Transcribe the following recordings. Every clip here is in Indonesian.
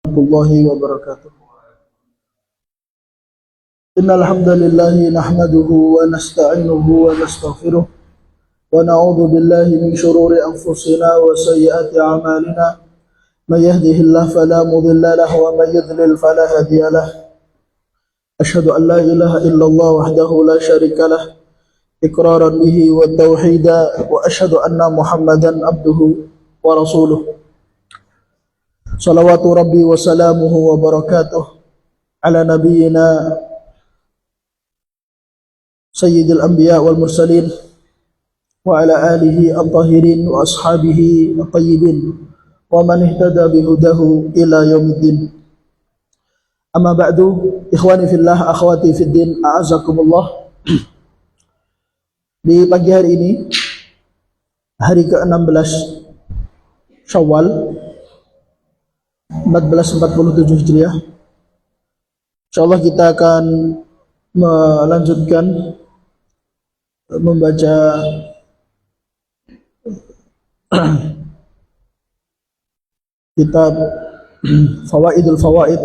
Warahmatullahi wabarakatuh. Innal hamdalillah nahmaduhu wa nasta'inuhu wa nastaghfiruh wa na'udzu billahi min shururi anfusina wa sayyiati a'malina. May yahdihillahu fala mudilla lahu wa may yudlil fala hadiya lahu. Asyhadu an la ilaha illallah wahdahu la syarika lah iqraran bihi wa tauhida wa asyhadu anna Muhammadan abduhu wa rasuluh. Salawatu Rabbi wa salamuhu wa barakatuh ala nabiyyina Sayyidil Anbiya wal Mursalin wa ala alihi at-tahirin wa ashabihi at-tayyibin wa man ihtada bihudahu ila yaumiddin. Amma ba'du, ikhwani fillah, akhwati fiddin, a'azakumullah. Di pagi hari ini, hari ke-16 Syawal 1447 Hijriah, insyaallah kita akan melanjutkan membaca kitab Fawaidul Fawaid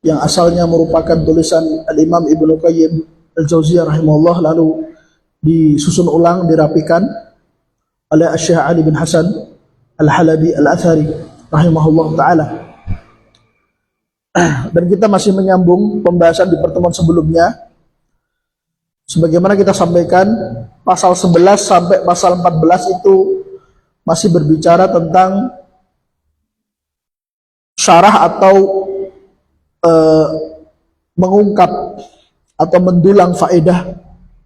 yang asalnya merupakan tulisan Al-Imam Ibnu Qayyim Al-Jauziyah rahimahullah, lalu disusun ulang, dirapikan oleh Syekh Ali bin Hasan Al-Halabi Al-Athari rahimahullah ta'ala. Dan kita masih menyambung pembahasan di pertemuan sebelumnya. Sebagaimana kita sampaikan, pasal 11 sampai pasal 14 itu masih berbicara tentang syarah atau mengungkap atau mendulang faedah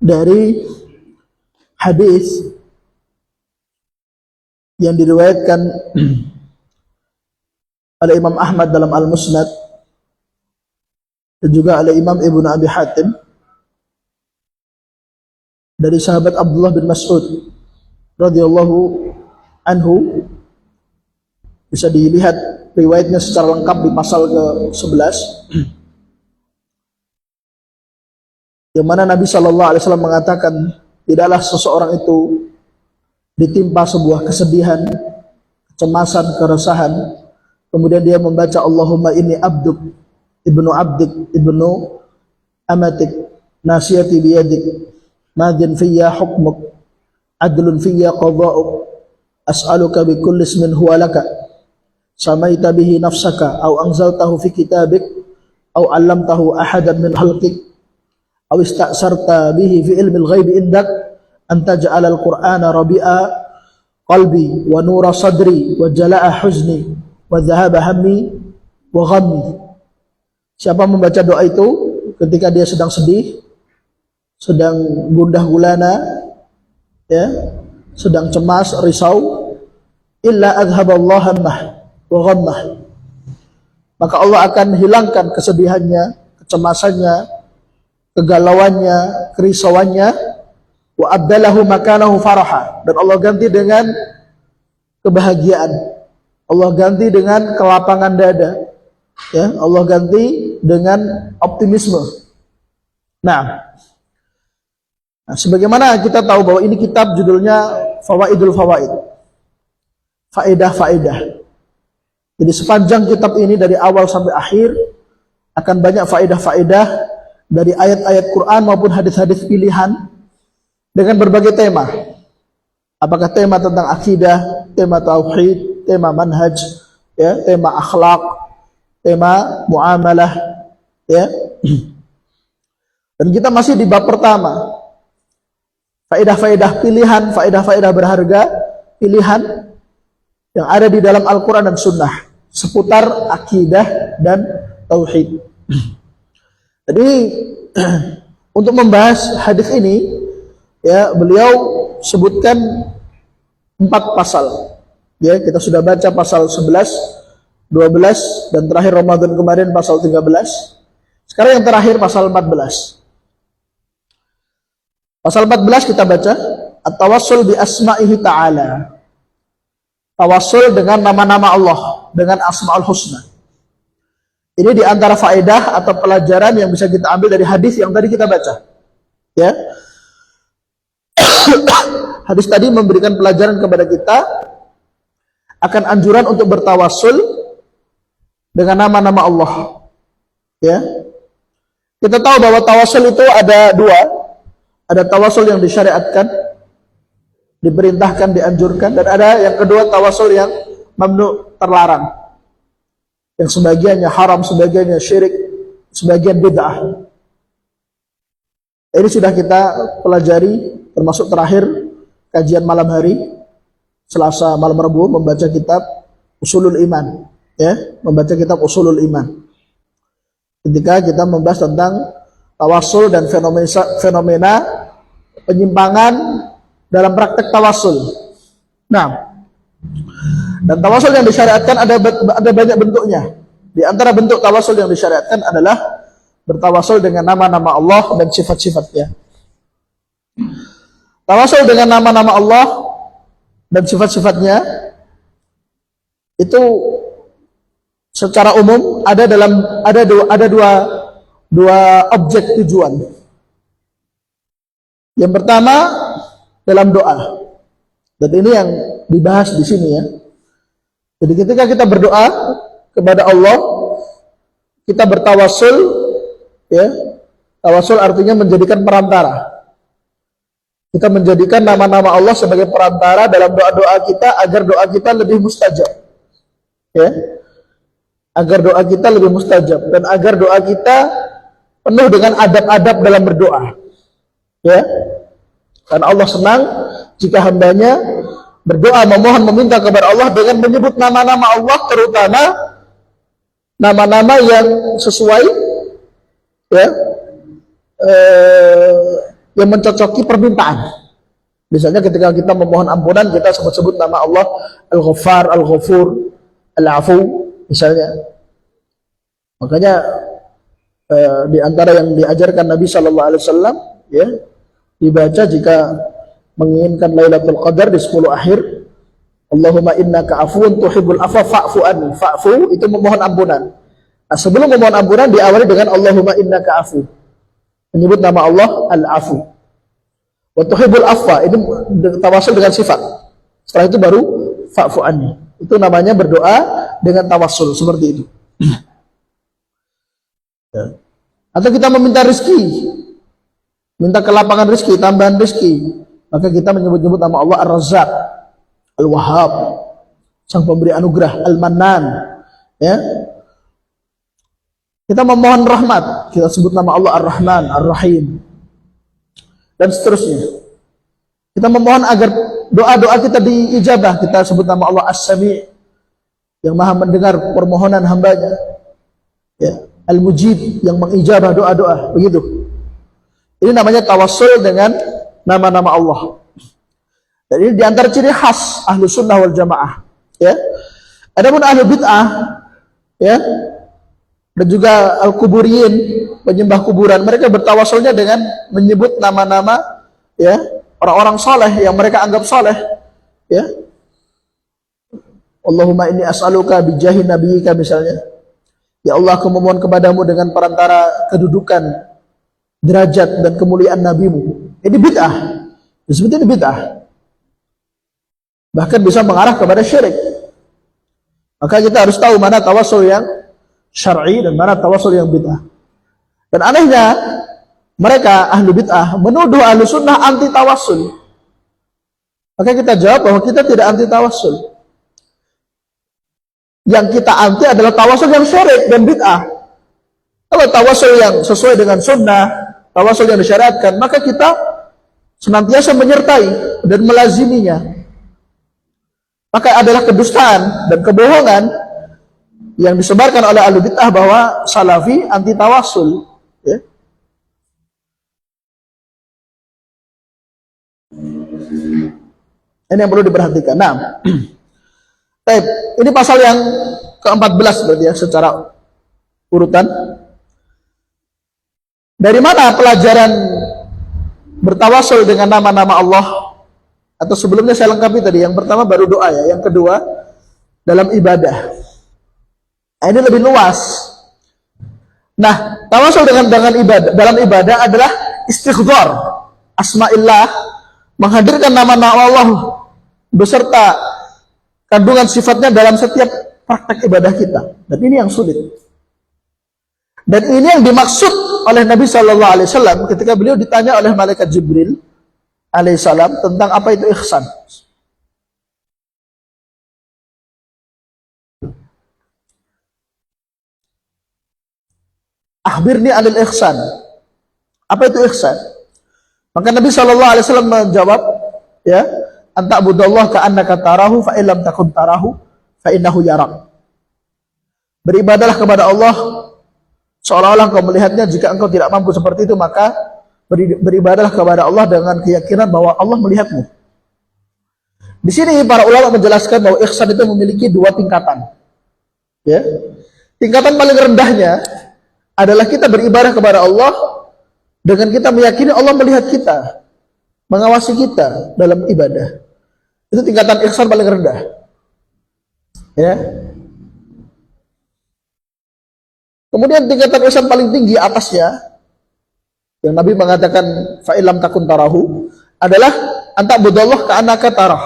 dari hadis yang diriwayatkan oleh Imam Ahmad dalam Al-Musnad dan juga oleh Imam Ibnu Abi Hatim dari sahabat Abdullah bin Mas'ud radhiyallahu anhu. Bisa dilihat riwayatnya secara lengkap di pasal ke-11, yang mana Nabi SAW mengatakan, tidaklah seseorang itu ditimpa sebuah kesedihan, kecemasan, keresahan, kemudian dia membaca Allahumma inni abduk ibnu abdik ibnu amatik nasiyati biyadik madin fiyya hukmuk adlun fiyya qada'uk as'aluka bikulli ismin huwa laka samaita bihi nafsaka au anzaltahu fi kitabik au 'allamtahu ahadan min khalqik au ista'sarta bihi fi ilmil ghaibi indak anta ja'alal qur'ana rabi'a qalbi wa nura sadri wa jala'a huzni wa dhahaba hammi wa ghammi. Siapa membaca doa itu ketika dia sedang sedih, sedang gundah gulana, ya, sedang cemas, risau, illa adhaballahu hammah wa ghammah, maka Allah akan hilangkan kesedihannya, kecemasannya, kegalauannya, kerisauannya, wa abdalahu makanahu faraha, dan Allah ganti dengan kebahagiaan, Allah ganti dengan kelapangan dada, ya, Allah ganti dengan optimisme. Nah, sebagaimana kita tahu bahwa ini kitab judulnya Fawaidul Fawaid, faedah-faedah. Jadi sepanjang kitab ini dari awal sampai akhir akan banyak faedah-faedah dari ayat-ayat Quran maupun hadis-hadis pilihan dengan berbagai tema. Apakah tema tentang akidah, tema tauhid, tema manhaj, ya, tema akhlak, tema muamalah, ya. Dan kita masih di bab pertama, faedah-faedah pilihan, faedah-faedah berharga pilihan yang ada di dalam Al-Quran dan Sunnah seputar akidah dan tauhid. Jadi untuk membahas hadis ini, ya, beliau sebutkan 4 pasal. Ya, kita sudah baca pasal 11, 12, dan terakhir Ramadan kemarin pasal 13. Sekarang yang terakhir pasal 14. Pasal 14 kita baca at-tawassul bi asma'ihi ta'ala. Tawassul dengan nama-nama Allah, dengan Asmaul Husna. Ini di antara faedah atau pelajaran yang bisa kita ambil dari hadis yang tadi kita baca. Ya. Hadis tadi memberikan pelajaran kepada kita akan anjuran untuk bertawassul dengan nama-nama Allah. Ya. Kita tahu bahwa tawasul itu ada dua. Ada tawasul yang disyariatkan, diperintahkan, dianjurkan, dan ada yang kedua tawasul yang mamnu, terlarang. Yang sebagiannya haram, sebagiannya syirik, sebagian bid'ah. Ini sudah kita pelajari, termasuk terakhir kajian malam hari, Selasa malam Rabu, membaca kitab Ushulul Iman, ya, membaca kitab Ushulul Iman. Ketika kita membahas tentang tawasul dan fenomena penyimpangan dalam praktek tawasul. Nah, dan tawasul yang disyariatkan ada banyak bentuknya. Di antara bentuk tawasul yang disyariatkan adalah bertawasul dengan nama-nama Allah dan sifat-sifatnya. Tawasul dengan nama-nama Allah dan sifat-sifatnya itu secara umum ada dua objek tujuan. Yang pertama dalam doa. Dan ini yang dibahas di sini ya. Jadi ketika kita berdoa kepada Allah, kita bertawasul, ya. Tawasul artinya menjadikan perantara. Kita menjadikan nama-nama Allah sebagai perantara dalam doa-doa kita agar doa kita lebih mustajab. Ya. Agar doa kita lebih mustajab dan agar doa kita penuh dengan adab-adab dalam berdoa. Ya. Karena Allah senang jika hambanya berdoa, memohon, meminta kepada Allah dengan menyebut nama-nama Allah, terutama nama-nama yang sesuai, ya, yang mencocoki permintaan. Misalnya ketika kita memohon ampunan, kita sebut-sebut nama Allah Al-Ghaffar, Al-Ghafur, Al-Afu, misalnya. Makanya di antara yang diajarkan Nabi Shallallahu Alaihi Wasallam, ya, dibaca jika menginginkan Lailatul Qadar di 10 akhir, Allahumma innaka afuwun tuhibbul afwa fa'fu anni. Fa'fu itu memohon ampunan. Nah, sebelum memohon ampunan diawali dengan Allahumma innaka afu. Menyebut nama Allah Al-Afu. Wa tuhibbul afwa, ini tawasul dengan sifat. Setelah itu baru fa'fu anni. Itu namanya berdoa dengan tawasul seperti itu. Atau kita meminta rezeki, minta kelapangan rezeki, tambahan rezeki, maka kita menyebut-nyebut nama Allah Ar-Razzaq, Al-Wahhab, sang pemberi anugerah, Al-Mannan, ya. Kita memohon rahmat, kita sebut nama Allah Ar-Rahman, Ar-Rahim, dan seterusnya. Kita memohon agar doa-doa kita diijabah, kita sebut nama Allah As-Sami', yang maha mendengar permohonan hambanya, ya. Al-Mujib, yang mengijabah doa-doa, begitu. Ini namanya tawassul dengan nama-nama Allah. Dan ini diantara ciri khas ahlu sunnah wal jamaah. Ya. Adapun ahlu bid'ah, ya, dan juga al-kuburiyin, penyembah kuburan, mereka bertawassulnya dengan menyebut nama-nama, ya, orang-orang saleh yang mereka anggap saleh. Ya. Allahumma inni as'aluka bijahi nabiyyika misalnya. Ya Allah, aku memohon kepadamu dengan perantara kedudukan, derajat dan kemuliaan nabimu. Ini bid'ah. Disebut ini bid'ah. Bahkan bisa mengarah kepada syirik. Maka kita harus tahu mana tawasul yang syar'i dan mana tawasul yang bid'ah. Dan anehnya, mereka ahlu bid'ah menuduh ahlu sunnah anti tawasul. Maka kita jawab bahwa kita tidak anti tawasul. Yang kita anti adalah tawasul yang syirik dan bid'ah. Kalau tawasul yang sesuai dengan sunnah, tawasul yang disyariatkan, maka kita senantiasa menyertai dan melaziminya. Maka adalah kedustaan dan kebohongan yang disebarkan oleh ahlu bid'ah bahwa salafi anti tawasul. Ya. Ini yang perlu diperhatikan. Nah, ini pasal yang ke-14 berarti ya secara urutan. Dari mana pelajaran bertawasul dengan nama-nama Allah? Atau sebelumnya saya lengkapi tadi. Yang pertama baru doa ya. Yang kedua dalam ibadah. Nah, ini lebih luas. Nah, tawasul dengan ibadah, dalam ibadah adalah istighdhar asma'illah, menghadirkan nama-nama Allah beserta kandungan sifatnya dalam setiap praktek ibadah kita. Dan ini yang sulit. Dan ini yang dimaksud oleh Nabi Shallallahu Alaihi Wasallam ketika beliau ditanya oleh malaikat Jibril alaihissalam tentang apa itu ihsan. Akhbirni anil ihsan. Apa itu ihsan? Maka Nabi Shallallahu Alaihi Wasallam menjawab, ya, anta budallah ka'annaka tarahu fa illam takun tarahu fa innahu yarak. Beribadahlah kepada Allah seolah-olah engkau melihatnya. Jika engkau tidak mampu seperti itu, maka beribadahlah kepada Allah dengan keyakinan bahwa Allah melihatmu. Di sini para ulama menjelaskan bahwa ihsan itu memiliki dua tingkatan. Ya. Tingkatan paling rendahnya adalah kita beribadah kepada Allah dengan kita meyakini Allah melihat kita, mengawasi kita dalam ibadah. Itu tingkatan ihsan paling rendah. Ya. Kemudian tingkatan ihsan paling tinggi atasnya, yang Nabi mengatakan fa illam takun tarahu, adalah anta budallah ka'annaka tarah.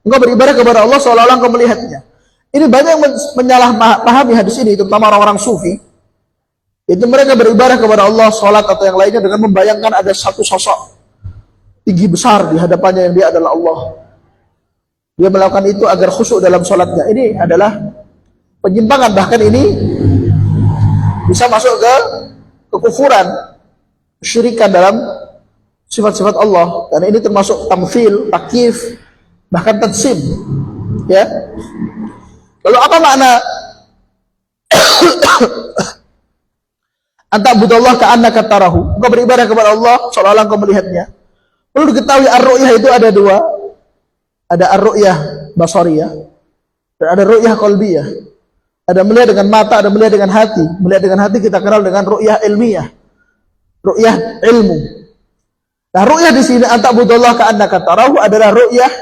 Engkau beribadah kepada Allah seolah-olah engkau melihatnya. Ini banyak yang menyalahpahami hadis ini, terutama orang-orang sufi. Itu mereka beribadah kepada Allah, sholat atau yang lainnya dengan membayangkan ada satu sosok tinggi besar di hadapannya yang dia adalah Allah. Dia melakukan itu agar khusyuk dalam sholatnya. Ini adalah penyimpangan, bahkan ini bisa masuk ke kekufuran, kesyirikan dalam sifat-sifat Allah. Dan ini termasuk tamthil, takyif, bahkan tajsim. Ya. Lalu apa makna anta budallah ka'annaka tarahu? Engkau beribadah kepada Allah seolah-olah engkau melihatnya. Perlu diketahui ar-ru'yah itu ada dua. Ada ar-ru'yah basariyah dan ada ru'yah qalbiyah. Ada melihat dengan mata, ada melihat dengan hati. Melihat dengan hati kita kenal dengan ru'yah ilmiah, ru'yah ilmu. Nah, ru'yah di sini anta budallah ka'annaka tarahu adalah ru'yah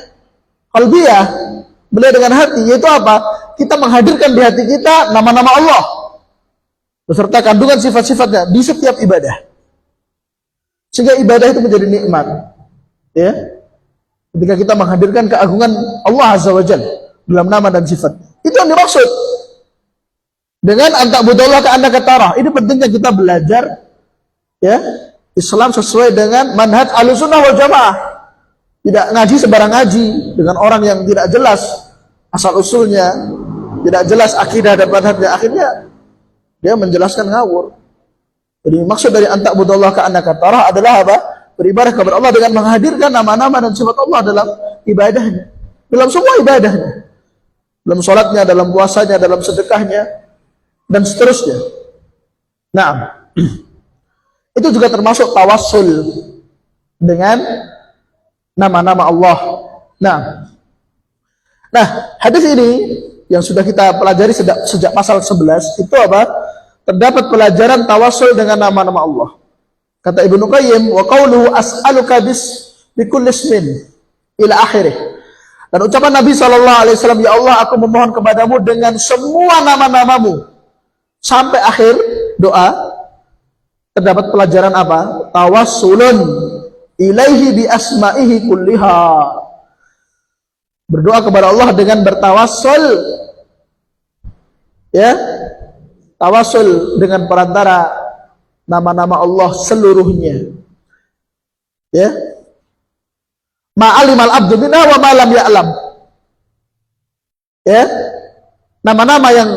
qalbiyah, melihat dengan hati, yaitu apa? Kita menghadirkan di hati kita nama-nama Allah beserta kandungan sifat-sifatnya di setiap ibadah, sehingga ibadah itu menjadi nikmat. Ya, ketika kita menghadirkan keagungan Allah Azza wa Jalla dalam nama dan sifat, itu yang dimaksud dengan anta budallah ka'annaka tarah. Ini pentingnya kita belajar, ya, Islam sesuai dengan manhaj Ahlussunnah wal Jamaah. Tidak ngaji sebarang ngaji dengan orang yang tidak jelas asal usulnya, tidak jelas akidah dan manhajnya, akhirnya dia menjelaskan ngawur. Jadi maksud dari anta budallah ka'annaka tarah adalah apa? Beribadah kepada Allah dengan menghadirkan nama-nama dan sifat Allah dalam ibadahnya, dalam semua ibadahnya, dalam sholatnya, dalam puasanya, dalam sedekahnya, dan seterusnya. Nah, itu juga termasuk tawassul dengan nama-nama Allah. Nah, hadis ini yang sudah kita pelajari sejak pasal 11 itu apa? Terdapat pelajaran tawassul dengan nama-nama Allah. Kata Ibnu Qayyim, wa qauluhu as'aluka bikulli ismin ila akhirih. Dan ucapan Nabi SAW, ya Allah, aku memohon kepadamu dengan semua nama-namamu, sampai akhir doa. Terdapat pelajaran apa? Tawassulun ilaihi bi asma'ihi kulliha. Berdoa kepada Allah dengan bertawassul, ya, tawassul dengan perantara nama-nama Allah seluruhnya. Ya, ma'alimal abdu minha wa ma lam ya'lam. Ya, nama-nama yang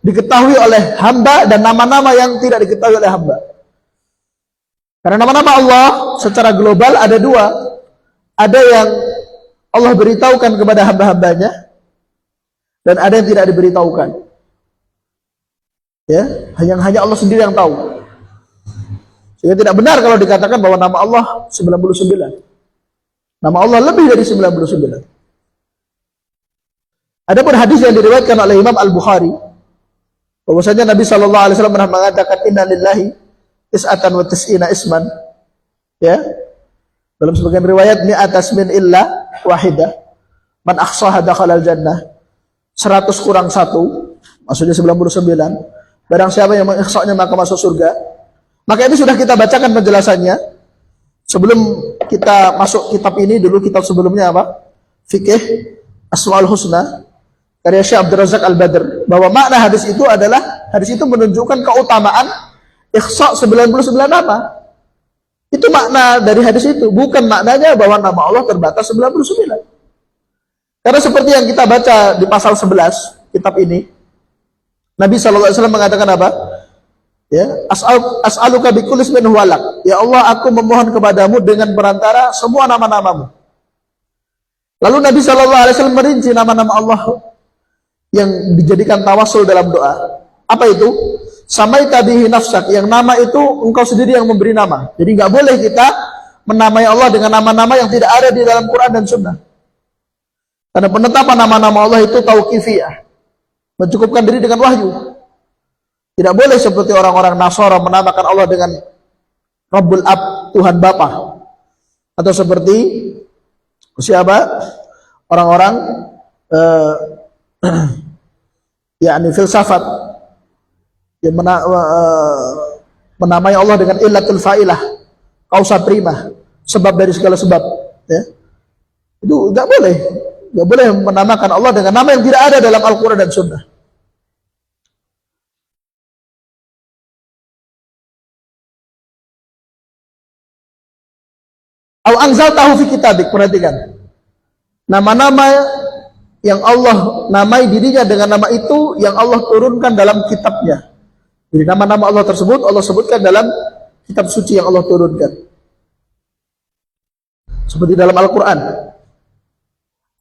diketahui oleh hamba dan nama-nama yang tidak diketahui oleh hamba. Karena nama-nama Allah secara global ada dua. Ada yang Allah beritahukan kepada hamba-hambanya, dan ada yang tidak diberitahukan. Ya, hanya Allah sendiri yang tahu. Sehingga tidak benar kalau dikatakan bahwa nama Allah 99. Nama Allah lebih dari 99. Adapun hadis yang diriwayatkan oleh Imam Al-Bukhari, bahwasanya Nabi SAW pernah mengatakan inna lillahi tis'atan wa tis'ina isman. Ya, dalam sebagian riwayat mi'atas min illa wahidah man ahsaha dakhalal jannah. 100 kurang 1, maksudnya 99. Barang siapa yang mengikhsanya maka masuk surga. Maka itu sudah kita bacakan penjelasannya sebelum kita masuk kitab ini. Dulu kitab sebelumnya apa? Fikih Asmaul Husna. karya Syekh Abdul Razak Al-Badr, bahwa makna hadis itu adalah, hadis itu menunjukkan keutamaan ikhsa 99 nama. Itu makna dari hadis itu, bukan maknanya bahwa nama Allah terbatas 99. Karena seperti yang kita baca di pasal 11 kitab ini, Nabi SAW mengatakan apa? Ya, as'aluka bikulli ismin huwa lak. Ya Allah, aku memohon kepadamu dengan perantara semua nama-namamu. Lalu Nabi SAW merinci nama-nama Allah yang dijadikan tawasul dalam doa. Apa itu? Samaita bihi nafsak, yang nama itu engkau sendiri yang memberi nama. Jadi nggak boleh kita menamai Allah dengan nama-nama yang tidak ada di dalam Quran dan Sunnah. Karena penetapan nama-nama Allah itu tauqifiyah, mencukupkan diri dengan wahyu. Tidak boleh seperti orang-orang Nasara menamakan Allah dengan Rabbul Ab, Tuhan Bapa, atau seperti siapa orang-orang yakni filsafat yang menamai Allah dengan illatul fa'ilah, kausa prima, sebab dari segala sebab, ya. Itu enggak boleh. Enggak boleh menamakan Allah dengan nama yang tidak ada dalam Al-Qur'an dan Sunnah. Au anzaltahu fi kitabik, perhatikan. Nama-nama yang Allah namai dirinya dengan nama itu yang Allah turunkan dalam kitabnya. Jadi nama-nama Allah tersebut Allah sebutkan dalam kitab suci yang Allah turunkan. Seperti dalam Al-Quran.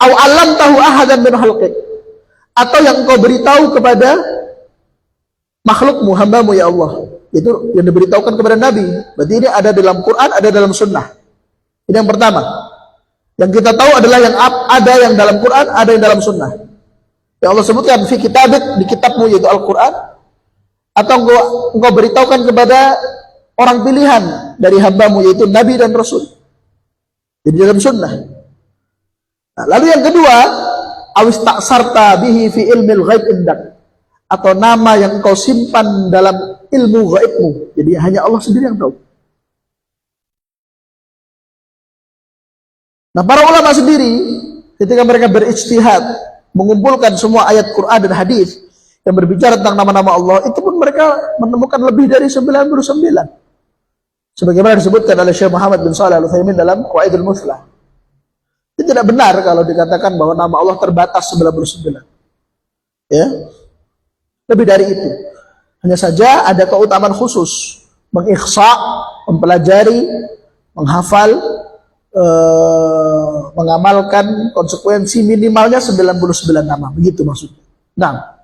Au allamtahu ahadan min khalqik, atau yang engkau beritahu kepada makhlukmu, hambamu ya Allah. Itu yang diberitahukan kepada Nabi. Berarti ini ada dalam Quran, ada dalam Sunnah. Ini yang pertama. Yang kita tahu adalah yang ada yang dalam Quran, ada yang dalam Sunnah. Yang Allah sebutkan fi kitabik, di kitabmu yaitu Al-Quran. Atau engkau beritahukan kepada orang pilihan dari hambamu yaitu Nabi dan Rasul. Jadi dalam Sunnah. Nah, lalu yang kedua, awis ta'sarta bihi fi ilmil ghaib indak, atau nama yang engkau simpan dalam ilmu gaibmu. Jadi hanya Allah sendiri yang tahu. Nah, para ulama sendiri ketika mereka berijtihad mengumpulkan semua ayat Quran dan hadis yang berbicara tentang nama-nama Allah, itu pun mereka menemukan lebih dari 99. Sebagaimana disebutkan oleh Syekh Muhammad bin Shalih Al-Utsaimin dalam Qawaidul Muthlah. Itu tidak benar kalau dikatakan bahwa nama Allah terbatas 99. Ya. Lebih dari itu. Hanya saja ada keutamaan khusus, mengikhsa, mempelajari, menghafal, mengamalkan konsekuensi minimalnya 99 nama. Begitu maksudnya. Nah,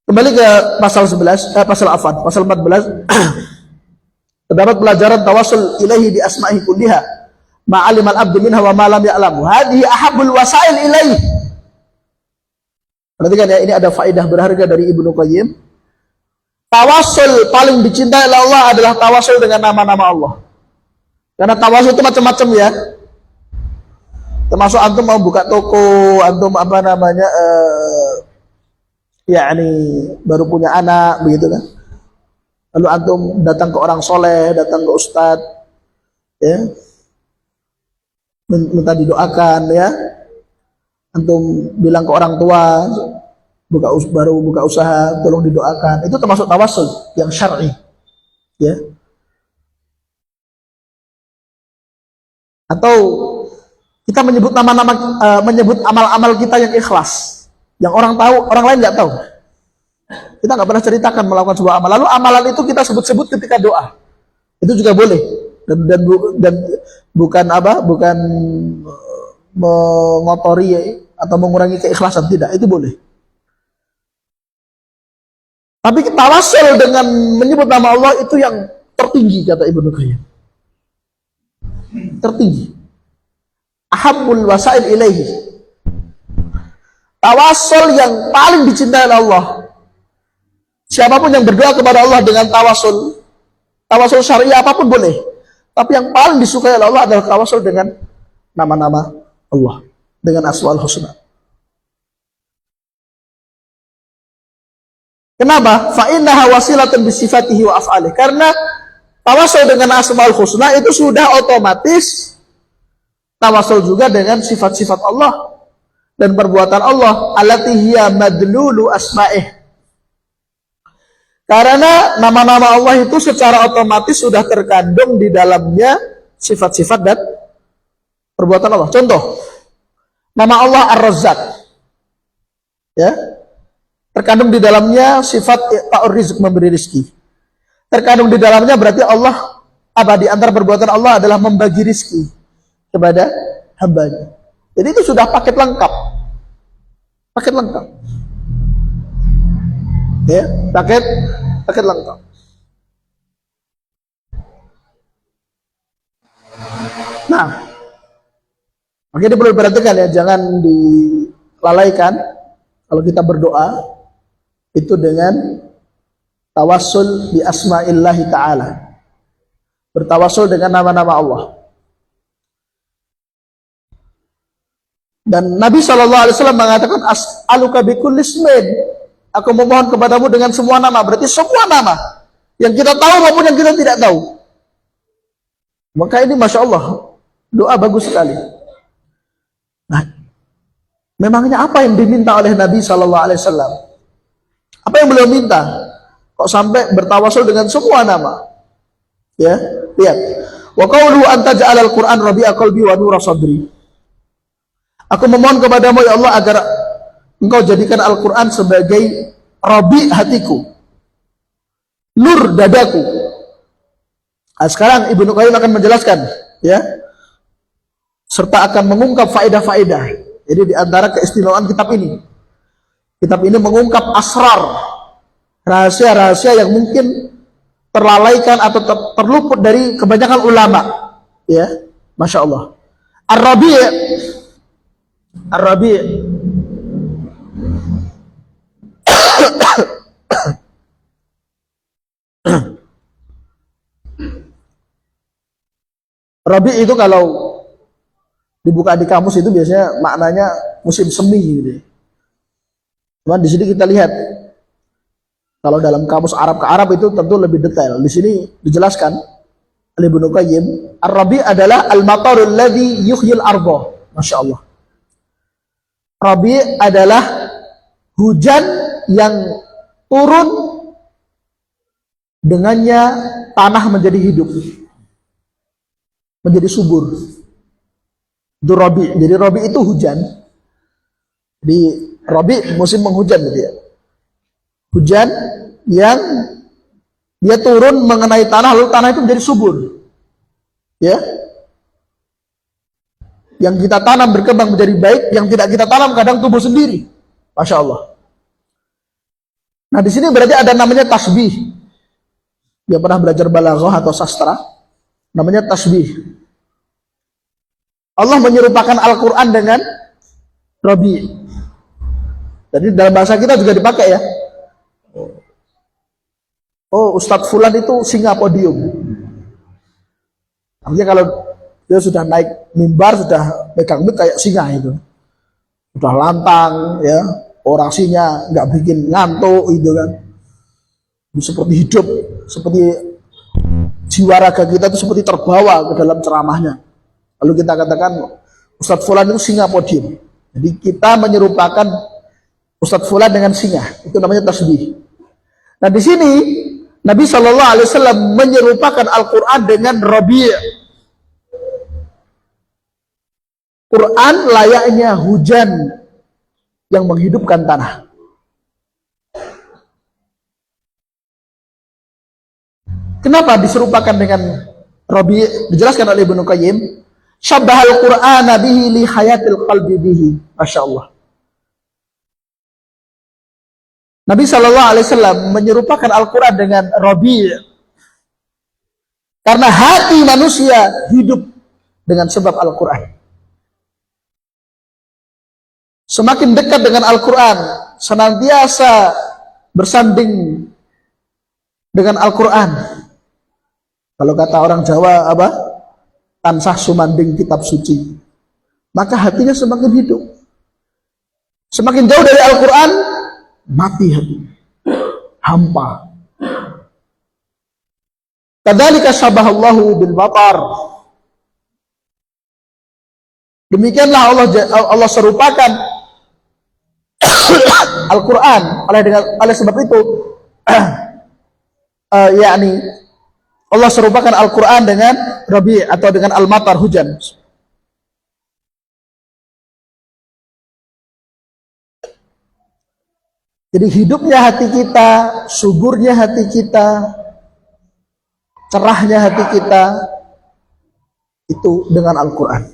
kembali ke pasal 11, pasal 14. Terdapat pelajaran tawasul ilaihi bi asma'ihi kulliha ma'alimal abdu minha wa ma lam ya'lamu. Hadhihi ahabbul wasail ilaihi. Perhatikan ya, ini ada faedah berharga dari Ibnu Qayyim. Tawasul paling dicintai oleh Allah adalah tawasul dengan nama-nama Allah. Karena tawasul itu macam-macam ya. Termasuk antum mau buka toko, antum apa namanya yakni baru punya anak, begitu kan. Lalu antum datang ke orang soleh, datang ke ustadz, ya, minta didoakan, ya. Antum bilang ke orang tua, baru buka usaha, tolong didoakan. Itu termasuk tawasul yang syar'i, ya. Atau kita menyebut nama-nama, menyebut amal-amal kita yang ikhlas, yang orang tahu, orang lain nggak tahu. Kita nggak pernah ceritakan melakukan sebuah amal. Lalu amalan itu kita sebut-sebut ketika doa. Itu juga boleh. Dan bukan apa? Bukan mengotori atau mengurangi keikhlasan, tidak. Itu boleh. Tapi tawasul dengan menyebut nama Allah itu yang tertinggi, kata Ibnu Qayyim. Tertinggi. Ahabbul wasail ilaihi. Tawasul yang paling dicintai oleh Allah. Siapapun yang berdoa kepada Allah dengan tawasul syariah apapun boleh. Tapi yang paling disukai oleh Allah adalah tawasul dengan nama-nama Allah, dengan asmaul husna. Kenapa? Fa innaha wasilatun bi sifatihi wa af'alihi. Karena tawasul dengan asmaul husna itu sudah otomatis tawasul juga dengan sifat-sifat Allah. dan perbuatan Allah, allati hiya madlulu asma'ih. Karena nama-nama Allah itu secara otomatis sudah terkandung di dalamnya sifat-sifat dan perbuatan Allah. Contoh, nama Allah Ar-Razzaq, ya, terkandung di dalamnya sifat ta'ur rizq, memberi rezeki. Terkandung di dalamnya berarti Allah, di antara perbuatan Allah adalah membagi rezeki kepada hambanya. Jadi itu sudah paket lengkap. Paket lengkap. Ya, paket lengkap. Nah, makanya perlu diperhatikan ya, jangan dilalaikan kalau kita berdoa itu dengan tawassul bi asma'illahi ta'ala. Bertawassul dengan nama-nama Allah. Dan Nabi SAW mengatakan, as'aluka bikulli ismin, aku memohon kepadamu dengan semua nama. Berarti semua nama yang kita tahu maupun yang kita tidak tahu. Maka ini Masya Allah, doa bagus sekali. Nah, memangnya apa yang diminta oleh Nabi SAW? Apa yang beliau minta? Kok sampai bertawassul dengan semua nama? Ya, lihat. Wa qawluhu anta ja'alal Qur'an rabi'a qalbi wa nura sadri. Aku memohon kepadamu ya Allah agar Engkau jadikan Al-Quran sebagai rabi' hatiku, nur dadaku. Nah, sekarang Ibnu Qayyim akan menjelaskan, ya, serta akan mengungkap faedah-faedah. Jadi di antara keistimewaan kitab ini mengungkap asrar, rahasia-rahasia yang mungkin terlalaikan atau terluput dari kebanyakan ulama. Ya, Masya Allah. Ar-Rabi' Rabi' itu kalau dibuka di kamus itu biasanya maknanya musim semi gitu. Cuman di sini kita lihat, kalau dalam kamus Arab ke Arab itu tentu lebih detail. Di sini dijelaskan oleh Ibnu Qayyim, Ar-Rabi' adalah al-matarul ladzi yuhyil ardh. Masya Allah. Rabi' adalah hujan yang turun dengannya tanah menjadi hidup, menjadi subur. Itu Rabi'. Jadi Rabi' itu hujan. Jadi Rabi' musim penghujan gitu ya. Hujan yang dia turun mengenai tanah, lalu tanah itu menjadi subur. Ya. Yang kita tanam berkembang menjadi baik, yang tidak kita tanam kadang tumbuh sendiri. Masya Allah. Nah, di sini berarti ada namanya tasbih. Yang pernah belajar balaghah atau sastra, namanya tasbih. Allah menyerupakan Al-Quran dengan Rabi'. Jadi dalam bahasa kita juga dipakai ya. Oh, Ustadz Fulan itu singa podium. Artinya kalau dia sudah naik mimbar, sudah pegang mic kayak singa itu. Sudah lantang ya, orasinya nggak bikin ngantuk gitu kan. Seperti hidup, seperti jiwa raga kita itu seperti terbawa ke dalam ceramahnya. Lalu kita katakan Ustadz Fulan itu singa podium. Jadi kita menyerupakan Ustadz Fulan dengan singa. Itu namanya tasbih. Nah, di sini Nabi SAW menyerupakan Al-Quran dengan Rabi'. Quran layaknya hujan yang menghidupkan tanah. Kenapa diserupakan dengan Rabi'? Dijelaskan oleh Ibnu Qayyim, syabbahal Qur'ana bihi li hayatil qalbi bihi. Masya Allah. Nabi SAW menyerupakan Al-Quran dengan Rabi'. Karena hati manusia hidup dengan sebab Al-Quran. Semakin dekat dengan Al-Quran, senantiasa bersanding dengan Al-Quran. Kalau kata orang Jawa apa? Tansah sumanding kitab suci. Maka hatinya semakin hidup. Semakin jauh dari Al-Quran, mati hati. Hampa. Kadzalika syabahallahu bil matar. Demikianlah Allah serupakan Al-Quran. Oleh sebab itu, yakni Allah serupakan Al-Quran dengan Rabi' atau dengan Al-Matar, hujan. Jadi hidupnya hati kita, suburnya hati kita, cerahnya hati kita, itu dengan Al-Quran.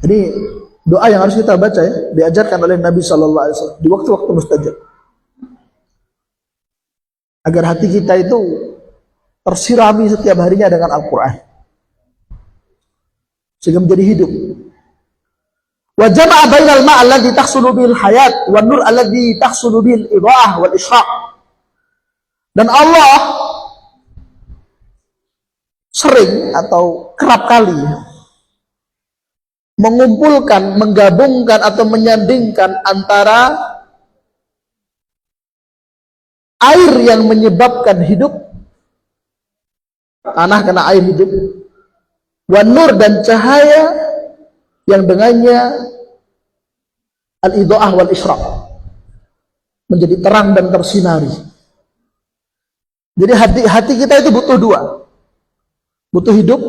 Jadi doa yang harus kita baca ya, diajarkan oleh Nabi Sallallahu Alaihi Wasallam di waktu-waktu mustajab, agar hati kita itu tersirami setiap harinya dengan Al-Quran, sehingga menjadi hidup. Wa jama'a bainal ma' alladhi tahsulu bil hayat wan nur alladhi tahsulu bil idha'ah wal ishraq. Dan Allah sering atau kerap kali mengumpulkan, menggabungkan atau menyandingkan antara air yang menyebabkan hidup, tanah karena air hidup, wan nur dan cahaya yang dengannya al-idha'ah wal ishraq, menjadi terang dan tersinari. Jadi hati kita itu butuh dua, butuh hidup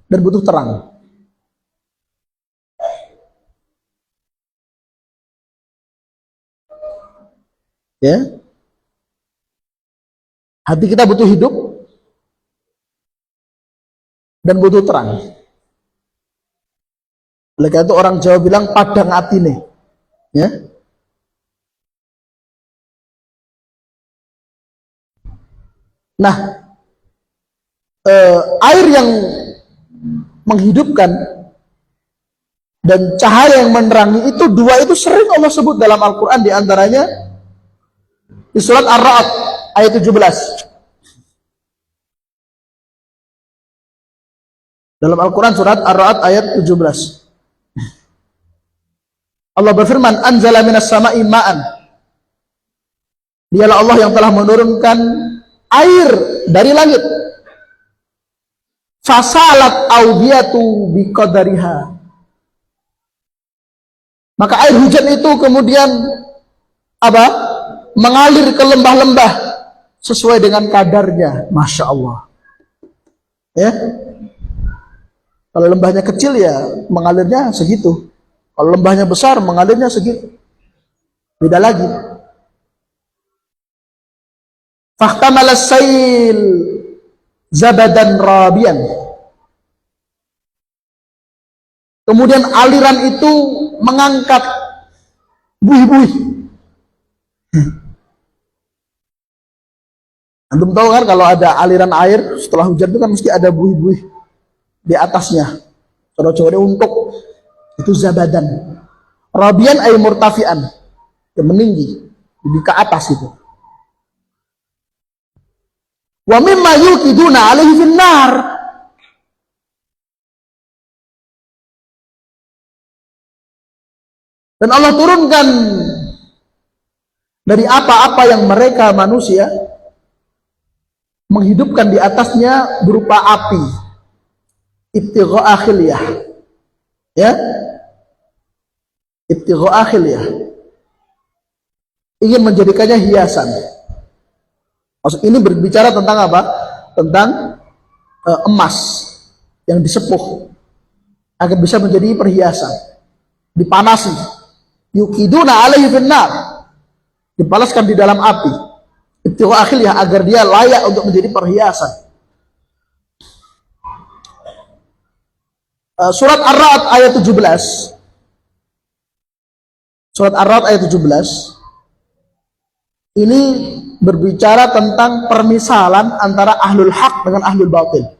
dan butuh terang. Ya, hati kita butuh hidup dan butuh terang. Oleh karena itu orang Jawa bilang padang atine, ya. Nah, air yang menghidupkan dan cahaya yang menerangi itu dua itu sering Allah sebut dalam Al-Quran, diantaranya di surat Ar-Ra'd ayat 17. Dalam Al-Quran surat Ar-Ra'd ayat 17. Allah berfirman, anzala minas sama'i ma'an. Dialah Allah yang telah menurunkan air dari langit. Fasalat audiyatu biqadariha. Maka air hujan itu kemudian apa? Mengalir ke lembah-lembah sesuai dengan kadarnya. Masya Allah. Ya. Kalau lembahnya kecil ya mengalirnya segitu. Kalau lembahnya besar, mengalirnya segitu. Beda lagi. Fahtamala sail zabadan rabian. Kemudian aliran itu mengangkat buih-buih. Antum tahu kan kalau ada aliran air setelah hujan itu kan mesti ada buih-buih di atasnya. Coba-coba untuk itu zabadan. Rabian ay murtafian, yang meninggi, lebih ke atas itu. Wa mimma yuqiduna alaihi finnar. Dan Allah turunkan dari apa-apa yang mereka manusia menghidupkan di atasnya berupa api. Ibtigha'a khilyah. Ya, ibtigha'a khilyah, ingin menjadikannya hiasan. Maksud ini berbicara tentang apa? Tentang emas yang disepuh agar bisa menjadi perhiasan, dipanasi. Yuqiduna alaihi finnar, dipalaskan di dalam api. Ibtigha'a khilyah, agar dia layak untuk menjadi perhiasan. Surat Ar-Ra'd ayat 17. Surat Ar-Ra'd ayat 17 ini berbicara tentang permisalan antara ahlul haq dengan ahlul batil.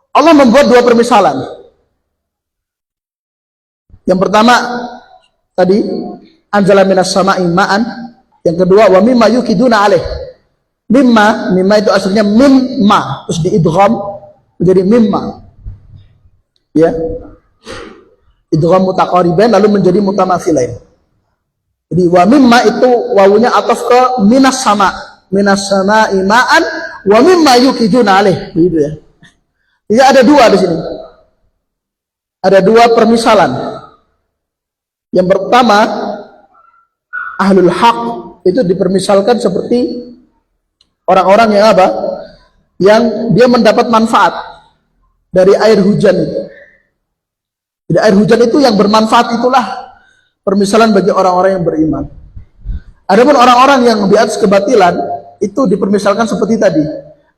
Allah membuat dua permisalan. Yang pertama tadi anzala minas sama'i ma'an, yang kedua wa mimma yuqiduna alaih. Mimma itu aslinya mimma, terus diidgham menjadi mimma. Ya, idgham mutaqaribain lalu menjadi mutamathilain. Jadi wa mimma itu wawunya ataf ke minas sama'i ma'an wa mimma yuqiduna alaih, begitu ya. Jadi ada dua di sini. ada dua permisalan. Yang pertama, ahlul haq itu dipermisalkan seperti orang-orang yang apa? Yang dia mendapat manfaat dari air hujan itu. Jadi air hujan itu yang bermanfaat, itulah permisalan bagi orang-orang yang beriman. Adapun orang-orang yang di atas kebatilan itu dipermisalkan seperti tadi,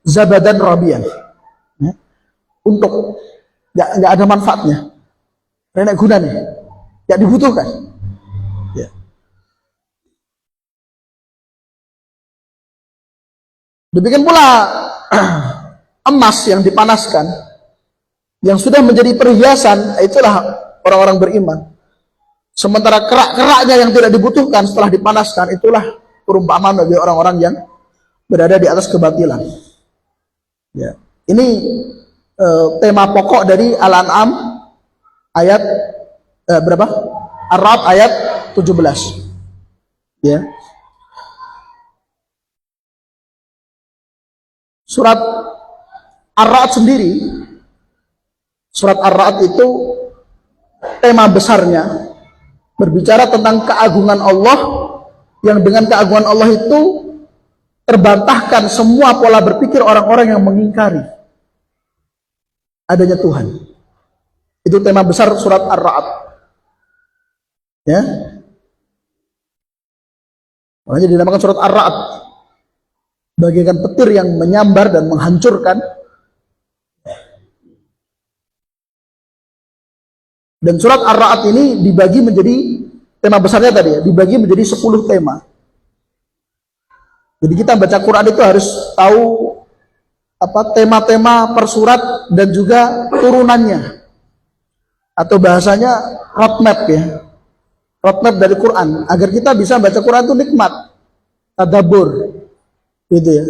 zabadan rabian. Ya. Untuk nggak ada manfaatnya. Renek guna nih, nggak dibutuhkan. Ya. Demikian pula emas yang dipanaskan, yang sudah menjadi perhiasan, itulah orang-orang beriman. Sementara kerak-keraknya yang tidak dibutuhkan setelah dipanaskan, itulah perumpamaan bagi orang-orang yang berada di atas kebatilan. Ya. Ini tema pokok dari Al-An'am ayat berapa? Ar-Ra'd ayat 17. Ya. Surat Ar-Ra'd sendiri, surat Ar-Ra'd itu tema besarnya berbicara tentang keagungan Allah, yang dengan keagungan Allah itu terbantahkan semua pola berpikir orang-orang yang mengingkari adanya Tuhan. Itu tema besar surat Ar-Ra'd. Ya. Makanya dinamakan surat Ar-Ra'd, bagaikan petir yang menyambar dan menghancurkan. Dan surat Ar-Ra'd ini dibagi menjadi, tema besarnya tadi ya, dibagi menjadi 10 tema. Jadi kita baca Quran itu harus tahu apa tema-tema per surat dan juga turunannya. Atau bahasanya roadmap ya. Roadmap dari Quran, agar kita bisa baca Quran itu nikmat, tadabbur. Gitu ya.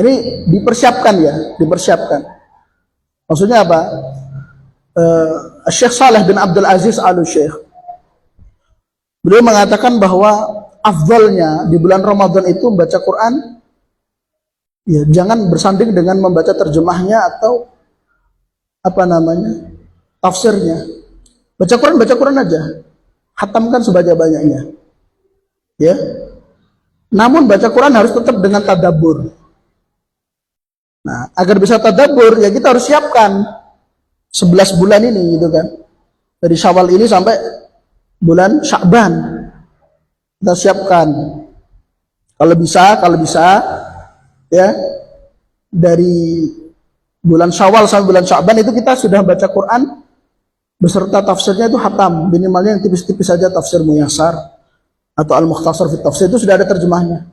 Ini dipersiapkan ya, dipersiapkan. Maksudnya apa? Syekh Saleh bin Abdul Aziz Al-Syekh, beliau mengatakan bahwa afdalnya di bulan Ramadan itu membaca Quran, ya jangan bersanding dengan membaca terjemahnya atau apa namanya, tafsirnya. Baca Quran aja, khatamkan sebanyak-banyaknya. Ya. Namun baca Quran harus tetap dengan tadabbur. Nah, agar bisa tadabbur ya kita harus siapkan 11 bulan ini gitu kan. Dari Syawal ini sampai bulan Sya'ban. Kita siapkan. Kalau bisa ya, dari bulan Syawal sampai bulan Sya'ban itu kita sudah baca Quran beserta tafsirnya itu khatam. Minimalnya yang tipis-tipis saja, tafsir Muyassar atau Al-Mukhtasar fi Tafsir itu sudah ada terjemahnya.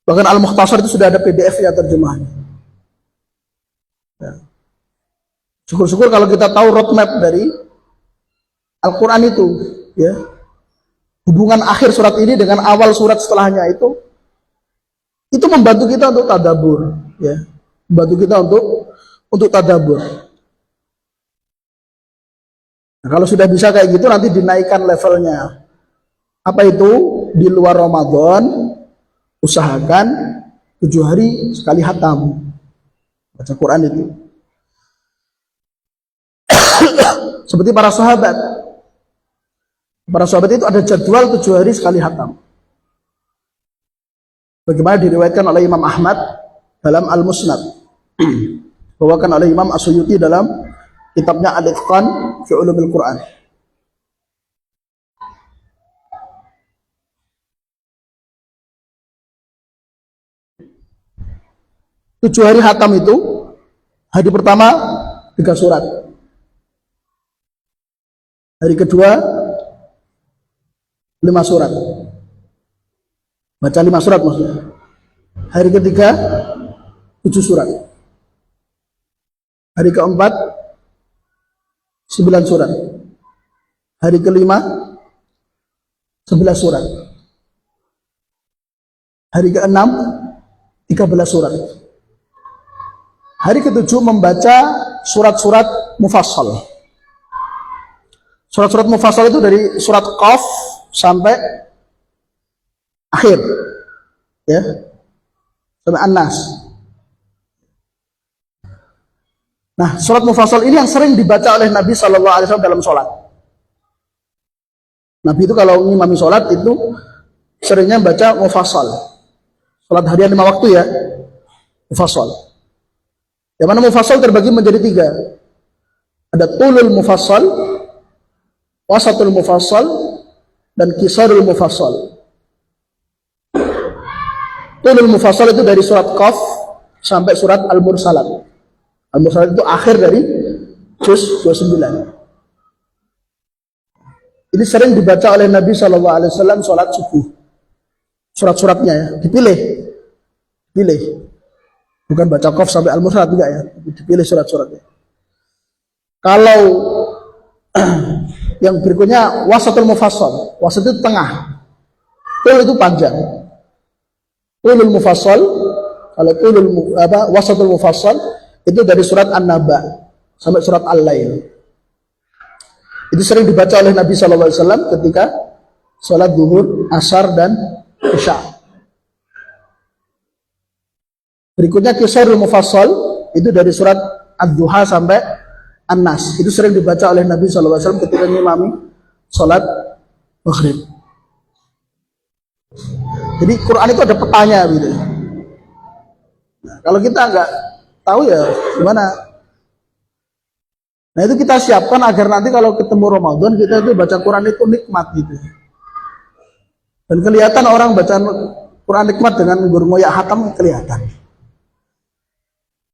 Bahkan Al-Mukhtasar itu sudah ada PDF-nya terjemahnya. Ya. Syukur-syukur kalau kita tahu roadmap dari Al-Quran itu, ya. Hubungan akhir surat ini dengan awal surat setelahnya itu membantu kita untuk tadabbur, ya. Membantu kita untuk tadabbur. Nah, kalau sudah bisa kayak gitu nanti dinaikkan levelnya. Apa itu? Di luar Ramadan usahakan 7 hari sekali khatam baca Quran itu. Seperti para sahabat itu ada jadwal 7 hari sekali khatam, bagaimana diriwayatkan oleh Imam Ahmad dalam Al-Musnad, bawakan oleh Imam As-Suyuti dalam kitabnya Al-Itqan fi Ulumil Quran. 7 hari khatam itu, hari pertama 3 surat, hari kedua 5 surat, baca 5 surat maksudnya, hari ketiga 7 surat, hari keempat 9 surat, hari kelima 11 surat, hari keenam 13 surat. Hari ketujuh membaca surat-surat mufassal. Surat-surat mufassal itu dari surat Qaf sampai akhir, ya, sampai An-Nas. Nah, sholat mufassal ini yang sering dibaca oleh Nabi Shallallahu Alaihi Wasallam dalam sholat. Nabi itu kalau ngimami sholat itu seringnya baca mufassal. Sholat harian 5 waktu ya, mufassal. Yang mana mufassal terbagi menjadi 3. Ada tulul mufassal, wasatul mufassal, dan kisarul mufassal. Tulul mufassal itu dari surat Qaf sampai surat Al-Mursalat. Al-Mursalat itu akhir dari juz 29. Ini sering dibaca oleh Nabi SAW sholat subuh. Surat-suratnya ya, dipilih. Bukan baca Qaf sampai Al-Mursalat juga ya, dipilih surat-suratnya. Kalau yang berikutnya wasatul mufassal. Wasat itu tengah. Tul itu panjang. Tulul mufassal, kalau wasatul mufassal itu dari surat An-Naba sampai surat Al-Lail. Itu sering dibaca oleh Nabi SAW ketika sholat zuhur, asar, dan isya. Berikutnya kisarul mufassal itu dari surat Ad-Duha sampai An-Nas. Itu sering dibaca oleh Nabi SAW ketika ngimami sholat maghrib. Jadi Quran itu ada petanya gitu. Nah, kalau kita nggak tahu ya gimana? Nah itu kita siapkan agar nanti kalau ketemu Ramadan kita itu baca Quran itu nikmat gitu. Dan kelihatan orang baca Quran nikmat dengan ngoyak hatam kelihatan.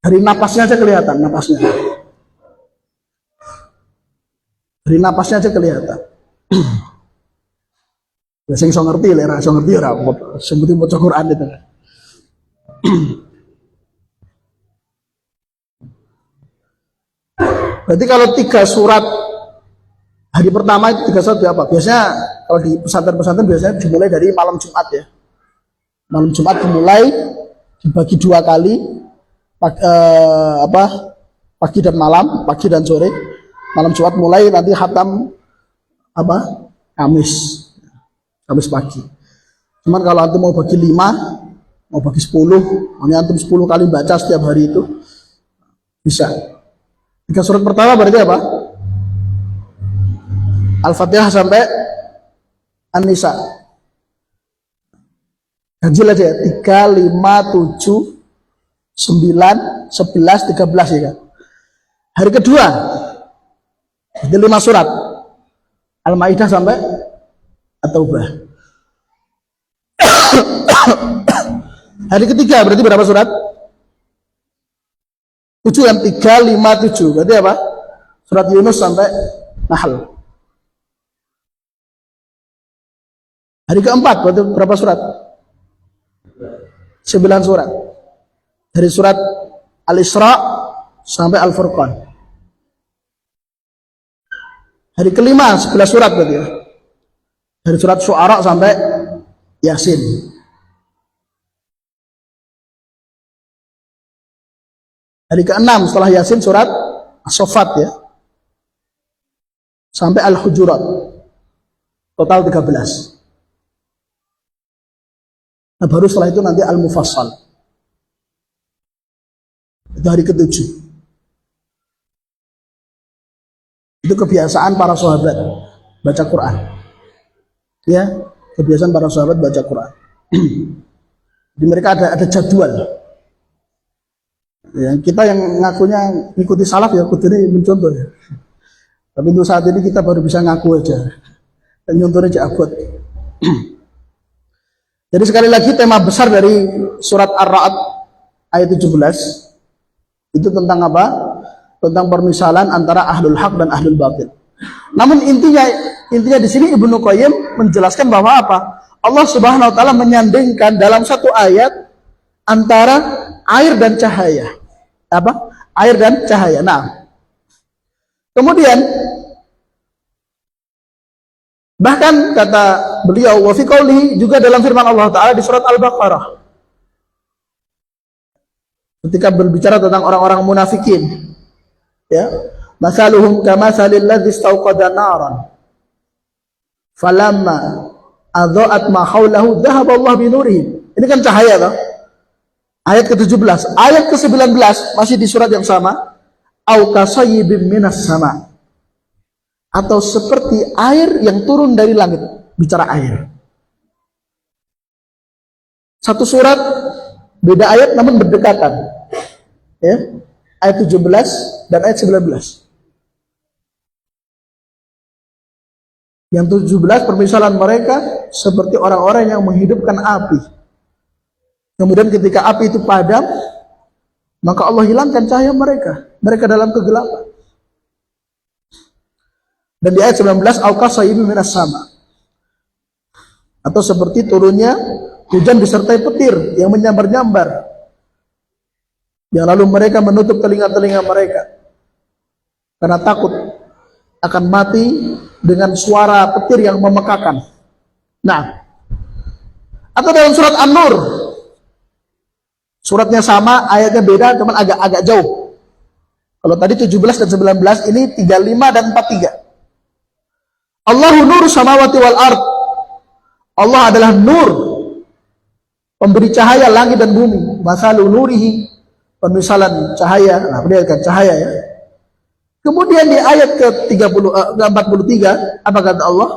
Dari napasnya aja kelihatan, napasnya. Dari napasnya aja kelihatan. Ya sing iso ngerti lek ora iso ngerti ora apa-apa. Sing penting maca Quran itu. Berarti kalau 3 surat hari pertama itu 3 surat apa? Biasanya kalau di pesantren-pesantren biasanya dimulai dari malam Jumat ya. Malam Jumat dimulai dibagi 2 kali pagi dan malam, pagi dan sore. Malam Jumat mulai nanti khatam Kamis pagi. Cuman kalau antum mau bagi 5, mau bagi 10, mau antum 10 kali baca setiap hari itu bisa. 3 surat pertama berarti apa? Al-Fatihah sampai An-Nisa. Ganjil aja ya. 3, 5, 7, 9, 11, 13 ya kan. Hari kedua jadi 5 surat. Al-Maidah sampai At-Taubah. Hari ketiga berarti berapa surat? 7 kan? 3, 5, 7. Berarti apa? Surat Yunus sampai Nahl. Hari keempat berarti berapa surat? 9 surat. Dari surat Al-Isra sampai Al-Furqan. Hari kelima 11 surat berarti ya. Dari surat Syu'ara sampai Yasin. Hari ke-6 setelah Yasin surat As-Saffat ya. Sampai Al-Hujurat. Total 13. Nah, baru setelah itu nanti Al-Mufassal. Itu hari ke-7. Itu kebiasaan para sahabat baca Quran. Ya, kebiasaan para sahabat baca Quran. Di mereka ada jadwal. Ya, kita yang ngakunya ngikuti salaf ya kudune mencontoh ya. Tapi untuk saat ini kita baru bisa ngaku aja. Dan nyontohnya aja abot. Jadi sekali lagi tema besar dari surat Ar-Ra'd ayat 17 itu tentang apa? Tentang permisalan antara ahlul haq dan ahlul batil. Namun intinya di sini Ibnu Qayyim menjelaskan bahwa apa? Allah Subhanahu wa taala menyandingkan dalam satu ayat antara air dan cahaya. Apa? Air dan cahaya. Nah, kemudian bahkan kata beliau wa fi qoulihi juga dalam firman Allah taala di surat Al-Baqarah ketika berbicara tentang orang-orang munafikin ya, masaluhum kamatsalil ladzi istauqada naran falamma adha'at ma haulahu dhahaba Allah bi nurihim. Ini kan cahaya toh. Ayat ke-17, ayat ke-19 masih di surat yang sama. au kasayyibin minas sama, atau seperti air yang turun dari langit. Bicara air. Satu surat, beda ayat namun berdekatan. Ya. Ayat 17 dan ayat 19. Yang 17, permisalan mereka seperti orang-orang yang menghidupkan api. Kemudian ketika api itu padam, maka Allah hilangkan cahaya mereka. Mereka dalam kegelapan. Dan di ayat 19, au kasayyibin minas sama, atau seperti turunnya hujan disertai petir yang menyambar-nyambar, yang lalu mereka menutup telinga-telinga mereka karena takut akan mati dengan suara petir yang memekakan. Nah, atau dalam surat An-Nur, suratnya sama, ayatnya beda, cuman agak jauh. Kalau tadi 17 dan 19, ini 35 dan 43. Allahu nur samawati wal ard. Allah adalah nur, pemberi cahaya langit dan bumi. Masalu nurihi, permisalan cahaya. Nah, perlihatkan cahaya ya. Kemudian di ayat ke-43, apa kata Allah?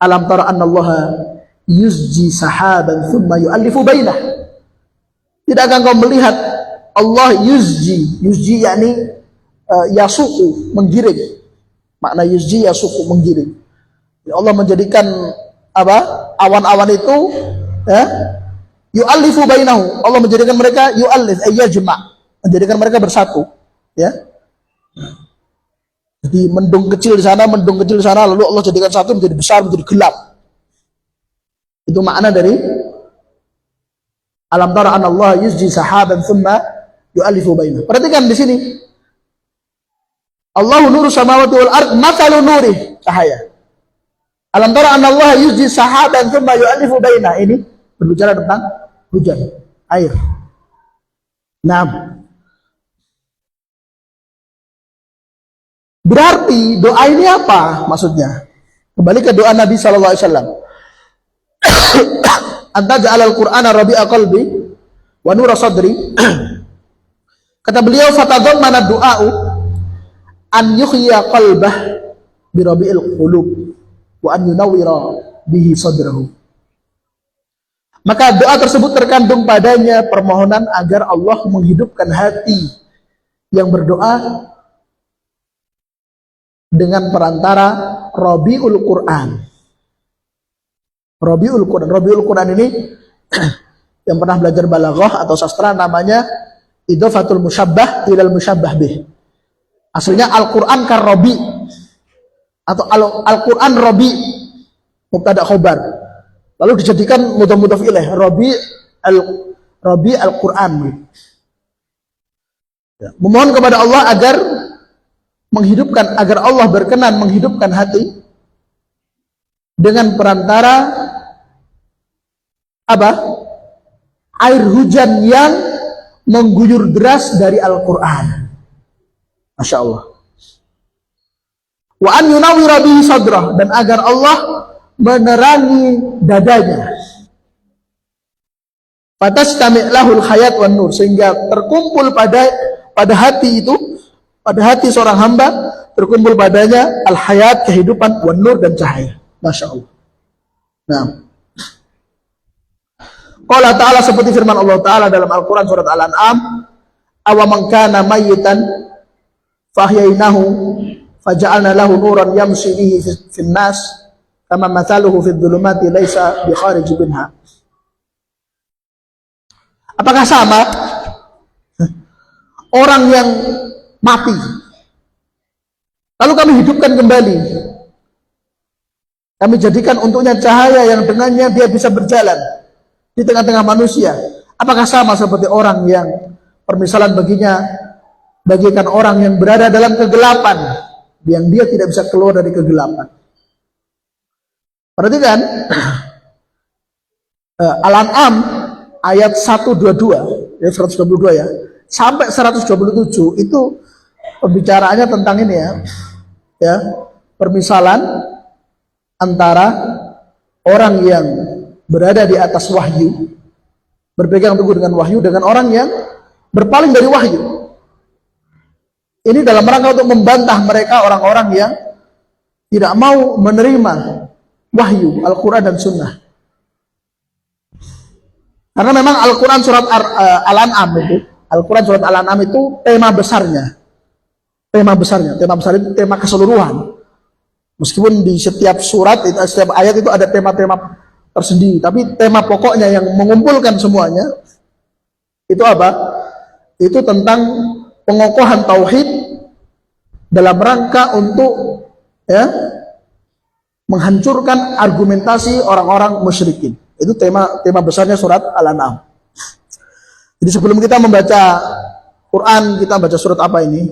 Alam tara annallaha yuzji sahaban thumma yu'allifu bainah. Tidakkah kau melihat Allah yuzji yakni yasuku, menggiring. Makna yuzji yasuku, menggiring. Allah menjadikan awan-awan itu ya, yu'allifu bainahu. Allah menjadikan mereka yu'allif yajma', menjadikan mereka bersatu ya. Jadi mendung kecil di sana, mendung kecil di sana, lalu Allah jadikan satu, menjadi besar, menjadi gelap. Itu makna dari alam tara anallaha yuzji sahaban thumma yu'allifu bainahu. Perhatikan di sini. Allahu nuru samawati wal ard, mathalu nurih, cahaya. Alam tara anallaha yuzji sahaban thumma yu'allifu bainah. Ini berbicara tentang hujan, air. Nah, berarti doa ini apa maksudnya? Kembali ke doa Nabi sallallahu alaihi wasallam. Anta ja'alal Qur'ana rabi'a qalbi wa nura sadri. Kata beliau, fatadhammana du'a'u an yuhyiya qalbah bi rabi'il qulub wa an yunawwira bihi sadrahu. Maka doa tersebut terkandung padanya permohonan agar Allah menghidupkan hati yang berdoa dengan perantara Rabiul Quran. Rabiul Quran. Rabiul Quran ini yang pernah belajar balaghah atau sastra namanya idhofatul musyabbah ilal musyabbah bih. Aslinya Al-Quran kan Rabi atau Al-Quran Rabi, mubtada khobar. Lalu dijadikan mudhaf ilaih Rabi Al-Quran. Ya. Memohon kepada Allah agar menghidupkan, agar Allah berkenan menghidupkan hati dengan perantara apa? Air hujan yang mengguyur deras dari Al-Quran. Masya Allah. Wa an yunawwira bihi sadrah, dan agar Allah menerangi dadanya. Fatastami' lahul hayat wan nur, sehingga terkumpul pada hati itu, pada hati seorang hamba terkumpul padanya al-hayat, kehidupan, wan nur, dan cahaya. Masya Allah. Nah, Qala ta'ala, seperti firman Allah Ta'ala dalam Al-Quran surat Al-An'am, awaman kana mayyitan fahyainahu faja'alna lahu nuran yamshi bihi fin nas kama mathaluhu fid dhulumati laisa bi kharij minha. Apakah sama orang yang mati lalu kami hidupkan kembali, kami jadikan untuknya cahaya yang dengannya dia bisa berjalan di tengah-tengah manusia? Apakah sama seperti orang yang permisalan baginya bagikan orang yang berada dalam kegelapan, yang dia tidak bisa keluar dari kegelapan? Perhatikan Al-An'am ayat 122 ya, 122 ya sampai 127 itu pembicaraannya tentang ini ya, permisalan antara orang yang berada di atas wahyu, berpegang teguh dengan wahyu, dengan orang yang berpaling dari wahyu. Ini dalam rangka untuk membantah mereka orang-orang yang tidak mau menerima wahyu Al-Quran dan Sunnah. Karena memang Al-Quran surat Al-An'am itu, Al-Quran surat Al-An'am itu tema besarnya, tema besar itu tema keseluruhan. Meskipun di setiap surat, setiap ayat itu ada tema-tema tersendiri, tapi tema pokoknya yang mengumpulkan semuanya itu apa? Itu tentang pengokohan tauhid dalam rangka untuk menghancurkan argumentasi orang-orang musyrikin. Itu tema besarnya surat Al-An'am. Jadi sebelum kita membaca Quran, kita baca surat apa ini,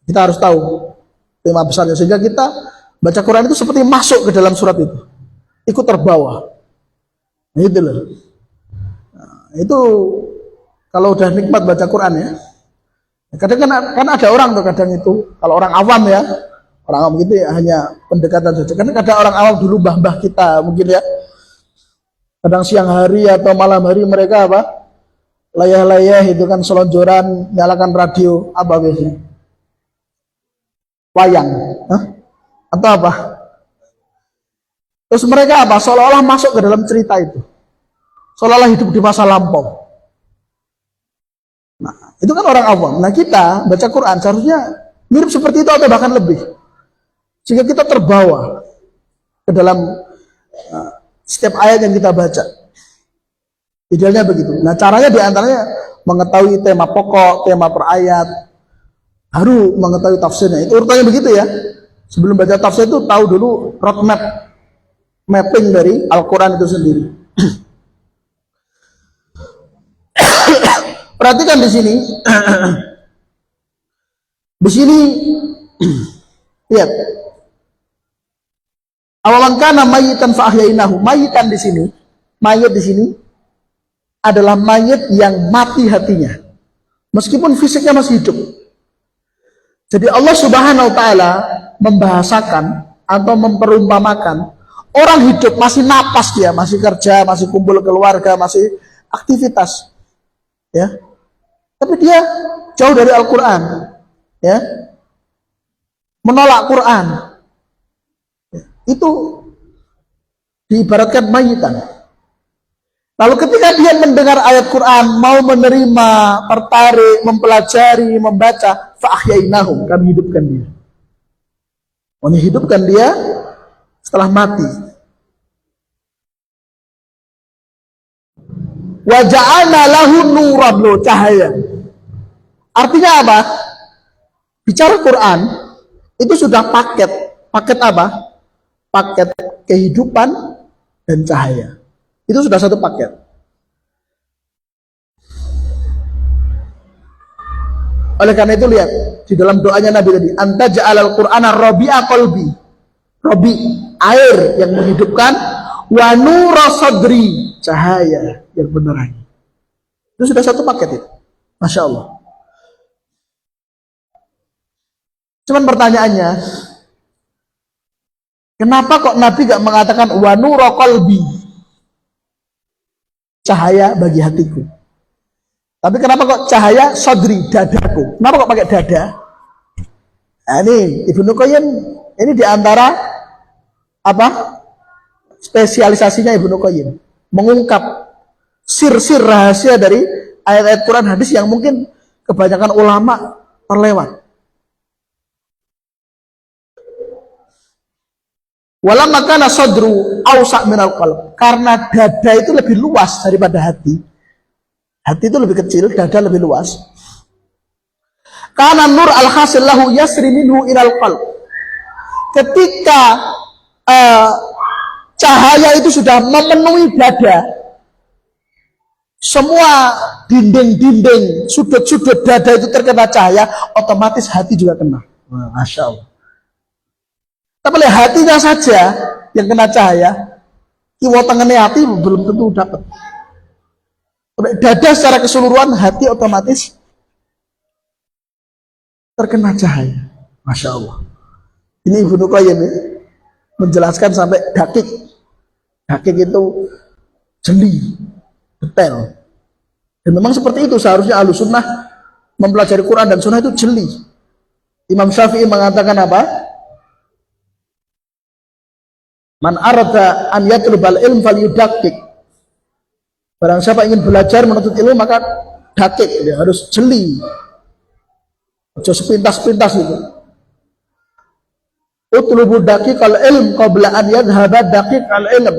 kita harus tahu tema besarnya, sehingga kita baca Quran itu seperti masuk ke dalam surat itu, ikut terbawa. Gitu loh. Nah, itu kalau udah nikmat baca Quran ya. Kadang kan ada orang tuh, kadang itu kalau orang awam ya, orang awam gitu ya, hanya pendekatan saja. Karena kadang orang awam dulu mbah-mbah kita mungkin ya, kadang siang hari atau malam hari mereka apa, layah-layah itu kan, selonjoran, nyalakan radio apa biasanya, wayang, atau apa. Terus mereka apa, seolah-olah masuk ke dalam cerita itu, seolah-olah hidup di masa lampau. Nah, itu kan orang awam. Nah, kita baca Quran seharusnya mirip seperti itu atau bahkan lebih, sehingga kita terbawa ke dalam setiap ayat yang kita baca. Idealnya begitu. Nah, caranya diantaranya mengetahui tema pokok, tema per ayat, baru mengetahui tafsirnya. Itu urutannya begitu ya. Sebelum baca tafsir itu tahu dulu roadmap, mapping dari Al-Quran itu sendiri. Perhatikan di sini. Di sini lihat. Awalan kana mayitan fa ahyainahu. Mayitan di sini, mayit di sini adalah mayit yang mati hatinya. Meskipun fisiknya masih hidup. Jadi Allah Subhanahu wa taala membahasakan atau memperumpamakan orang hidup, masih napas dia, masih kerja, masih kumpul keluarga, masih aktivitas. Ya. Tapi dia jauh dari Al-Quran, ya, menolak Quran, itu diibaratkan mayitan. Lalu ketika dia mendengar ayat Quran, mau menerima, tertarik, mempelajari, membaca, fa'ahyainahum, kami hidupkan dia. Kami hidupkan dia setelah mati. Wa ja'alna lahu nuran, lo cahaya. Artinya apa? Bicara Quran itu sudah paket apa? Paket kehidupan dan cahaya. Itu sudah satu paket. Oleh karena itu lihat di dalam doanya Nabi tadi, anta ja'alal Qur'ana rabi'a qalbi. Rabi, air yang menghidupkan, wa nura sadri, cahaya yang menerangi. Itu sudah satu paket itu. Masya Allah. Cuman pertanyaannya, kenapa kok Nabi gak mengatakan wa nura qalbi, cahaya bagi hatiku? Tapi kenapa kok cahaya sadri, dadaku? Kenapa kok pakai dada? Nah, ini Ibnu Qayyim, ini diantara apa? Spesialisasinya Ibnu Qayyim, mengungkap sir-sir rahasia dari ayat-ayat Quran hadis yang mungkin kebanyakan ulama terlewat. Walamma kana sadru awsa' minal qalb, karena dada itu lebih luas daripada hati. Hati itu lebih kecil, dada lebih luas. Karena nur al-hasil lahu yasri minhu ilal qalb. Ketika cahaya itu sudah memenuhi dada, semua dinding-dinding, sudut-sudut dada itu terkena cahaya, otomatis hati juga kena. Masya Allah. Tapi hatinya saja yang kena cahaya, kiwa tengene hati belum tentu dapat. Dada secara keseluruhan, hati otomatis terkena cahaya. Masya Allah. Ini Ibnu Qayyim menjelaskan sampai dakik. Dakik itu jeli, detail. Dan memang seperti itu seharusnya Ahlus Sunnah mempelajari Quran dan Sunnah itu jeli. Imam Syafi'i mengatakan apa? Man arada an yatlubal ilm falyudakkik. Barang siapa ingin belajar menuntut ilmu maka dakik, dia harus jeli. Jangan sepintas-pintas itu. Utlubu daqiqal ilm qabla an yadhhaba daqiqal ilm.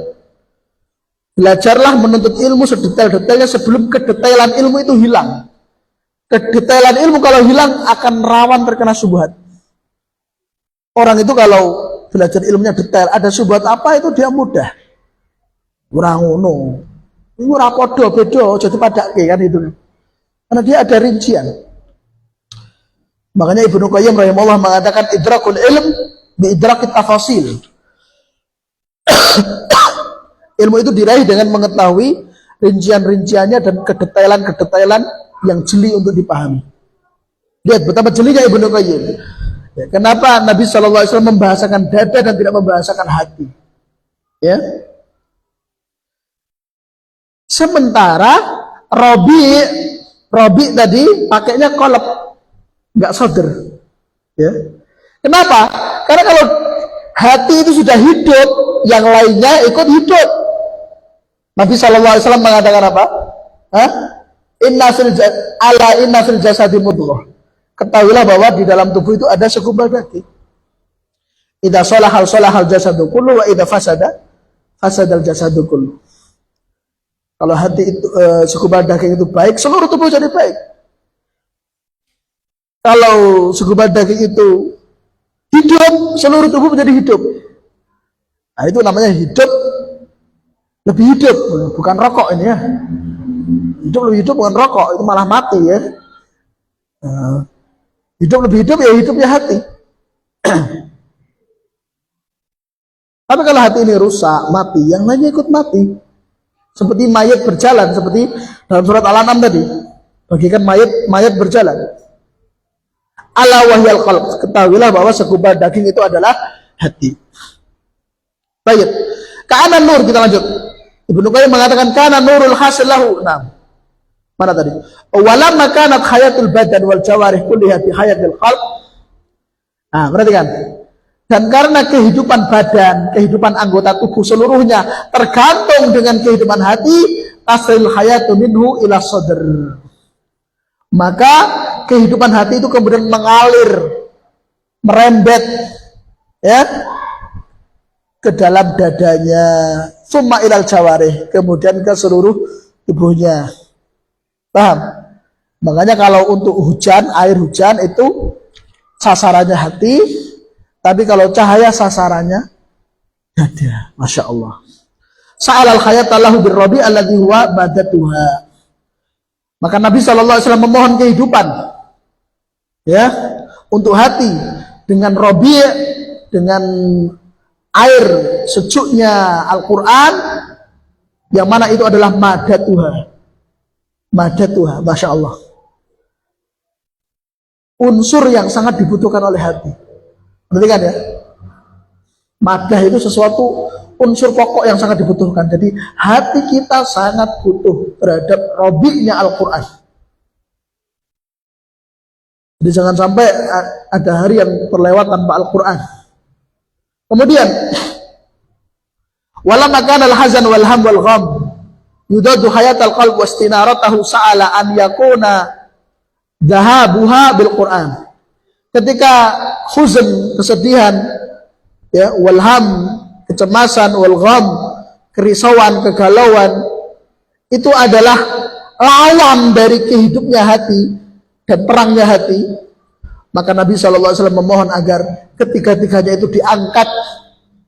Belajarlah menuntut ilmu sedetail-detailnya sebelum kedetailan ilmu itu hilang. Kedetailan ilmu kalau hilang akan rawan terkena syubhat. Orang itu kalau belajar ilmunya detail, ada syubhat apa itu dia mudah. Ora ngono. Iku ora padha beda, jadi padake kan itu. Karena dia ada rincian. Makanya Ibnu Qayyim rahimahullah mengatakan idrakul ilm bi idrakit tafasil. Ilmu itu diraih dengan mengetahui rincian-rinciannya dan kedetailan-kedetailan yang jeli untuk dipahami. Lihat betapa jelinya Ibnu Qayyim. Ya, kenapa Nabi SAW membahasakan dada dan tidak membahasakan hati? Ya. Sementara Robi tadi pakainya kolab, nggak soder. Ya. Kenapa? Karena kalau hati itu sudah hidup, yang lainnya ikut hidup. Nabi SAW mengatakan apa? Inna fil jasadi mudghah. Ketahuilah bahwa di dalam tubuh itu ada segumpal daging. Idza salahal jasadu kullu wa idza fasadal jasadu kullu. Kalau hati itu segumpal daging itu baik, seluruh tubuh jadi baik. Kalau segumpal daging itu hidup, seluruh tubuh menjadi hidup. Nah, itu namanya hidup lebih hidup, bukan rokok ini ya. Hidup lebih hidup bukan rokok, itu malah mati ya. Hidup lebih hidup ya hidupnya hati. Tapi kalau hati ini rusak, mati, yang lainnya ikut mati. Seperti mayat berjalan, seperti dalam surat Al-An'am tadi. Bagikan mayat berjalan. Ala wahyal qalb, ketahuilah bahwa segumpal daging itu adalah hati. Baik. Ka'ana nur, kita lanjut. Ibnu Qayyim mengatakan kana nurul hasil lahu. Nah, mana tadi? Walamma kanat hayatul badan wal jawarih kulliha fi hayatil qalb. Nah, perhatikan. Dan karena kehidupan badan, kehidupan anggota tubuh seluruhnya tergantung dengan kehidupan hati, tasril hayatu minhu ila sadr. Maka kehidupan hati itu kemudian mengalir, merembet ya ke dalam dadanya, summa ilal jawarih, kemudian ke seluruh tubuhnya. Paham? Makanya kalau untuk hujan, air hujan itu sasarannya hati, tapi kalau cahaya sasarannya dada. Masya Allah. Sa'alal khayata lahu birrabi alladhi huwa badatuha. Maka Nabi SAW memohon kehidupan ya untuk hati dengan robi, dengan air sejuknya Al-Quran, yang mana itu adalah madatuha. Madatuha, Masya Allah. Unsur yang sangat dibutuhkan oleh hati. Perhatikan ya, madah itu sesuatu unsur pokok yang sangat dibutuhkan. Jadi hati kita sangat butuh terhadap robinya Al-Quran. Jadi jangan sampai ada hari yang terlewat tanpa Al-Quran. Kemudian walamma kana al-hazan wal ham wal gham yudadu hayatal qalb wastinaratahu sa'ala an yakuna dhahabuha bil Quran. Ketika huzn, kesedihan ya, wal ham, kecemasan, wal gham, kerisauan, kegalauan, itu adalah lawan dari kehidupnya hati dan perangnya hati. Maka Nabi SAW memohon agar ketiga-tiganya itu diangkat,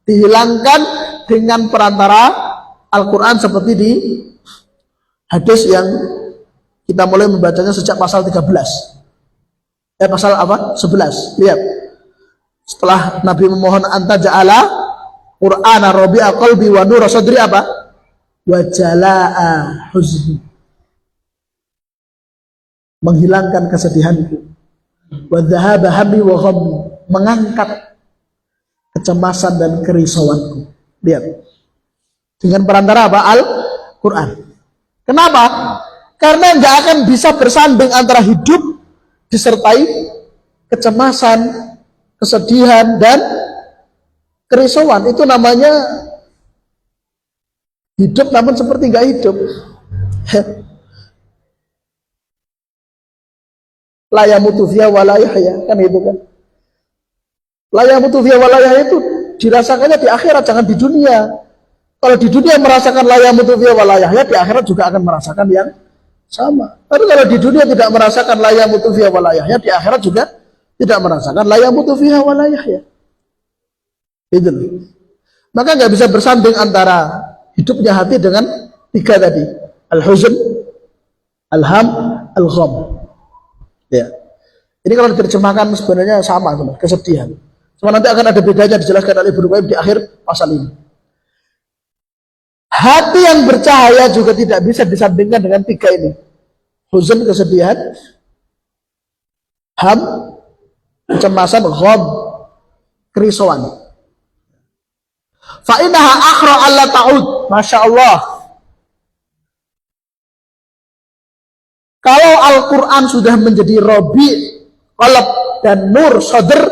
dihilangkan dengan perantara Al-Quran, seperti di hadis yang kita mulai membacanya sejak pasal 13. Pasal apa? 11. Lihat. Setelah Nabi memohon anta ja'ala Qur'ana rabi'a qalbi wa nura sadri apa? Wa jalaa huzni. Menghilangkan kesedihanku. Wa dhahaba hammi wa ghammi. Mengangkat kecemasan dan kerisauanku. Lihat. Dengan perantara apa? Al-Quran. Kenapa? Karena nggak akan bisa bersanding antara hidup disertai kecemasan, kesedihan, dan kerisauan. Itu namanya hidup namun seperti nggak hidup. La yamutu fiha wa la yahya, kan itu kan. La yamutu fiha wa la yahya itu dirasakannya di akhirat, jangan di dunia. Kalau di dunia merasakan la yamutu fiha wa la yahya, di akhirat juga akan merasakan yang sama. Tapi kalau di dunia tidak merasakan la yamutu fiha wa la yahya, di akhirat juga tidak merasakan la yamutu fiha wa la yahya. Itu. Maka nggak bisa bersanding antara hidupnya hati dengan tiga tadi, al-huzn, al-ham, al-gham. Ya. Ini kalau diterjemahkan sebenarnya sama, kesedihan. Cuma nanti akan ada bedanya dijelaskan oleh Ibnu Qayyim di akhir pasal ini. Hati yang bercahaya juga tidak bisa disandingkan dengan tiga ini. Huzn, kesedihan, ham, kecemasan, gham, kerisauan. Fa innaha akhra alla ta'ud. Masya Allah. Kalau Al-Quran sudah menjadi robi, qalb, dan nur sadr,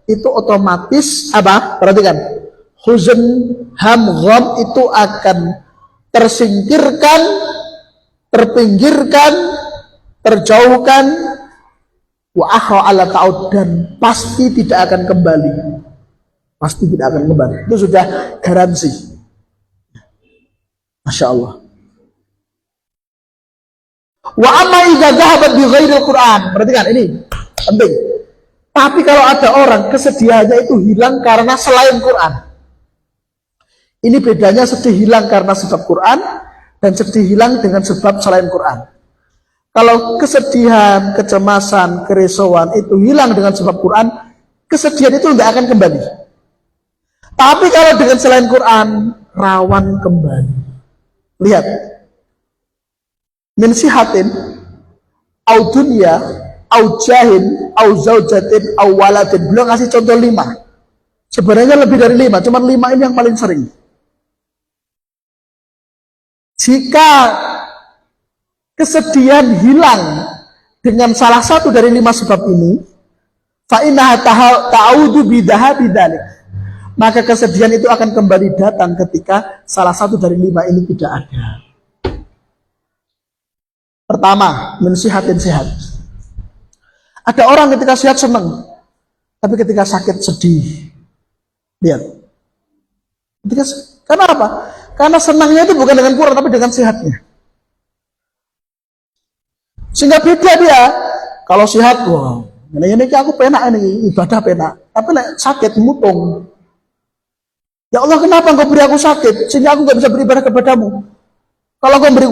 itu otomatis apa? Perhatikan. Huzn, ham, gham itu akan tersingkirkan, terpinggirkan, terjauhkan, wa akhra alla ta'ud, dan pasti tidak akan kembali. Pasti tidak akan kembali. Itu sudah garansi. Masya Allah. Wa amma idza dhahabat bi ghairil Quran. Perhatikan ini penting. Tapi kalau ada orang kesedihannya itu hilang karena selain Quran. Ini bedanya sedih hilang karena sebab Quran dan sedih hilang dengan sebab selain Quran. Kalau kesedihan, kecemasan, kerisauan itu hilang dengan sebab Quran, kesedihan itu tidak akan kembali. Tapi kalau dengan selain Quran, rawan kembali. Lihat. Min sihatin, au dunya, au jahin, au zaujatin, au waladin. Beliau ngasih contoh 5. Sebenarnya lebih dari 5, cuma 5 ini yang paling sering. Jika kesedihan hilang dengan salah satu dari 5 sebab ini, fa innaha ta'udu bidahabi dzalik. Maka kesedihan itu akan kembali datang ketika salah satu dari 5 ini tidak ada. Pertama, mensihatin sehat. Ada orang ketika sehat senang, tapi ketika sakit sedih. Lihat. Karena apa? Karena senangnya itu bukan dengan Quran, tapi dengan sehatnya. Sehingga beda dia. Kalau sehat, wah, ini aku penak ini, ibadah penak. Tapi sakit, mutung. Ya Allah, kenapa engkau beri aku sakit sehingga aku nggak bisa beribadah kepadamu? Kalau engkau memberi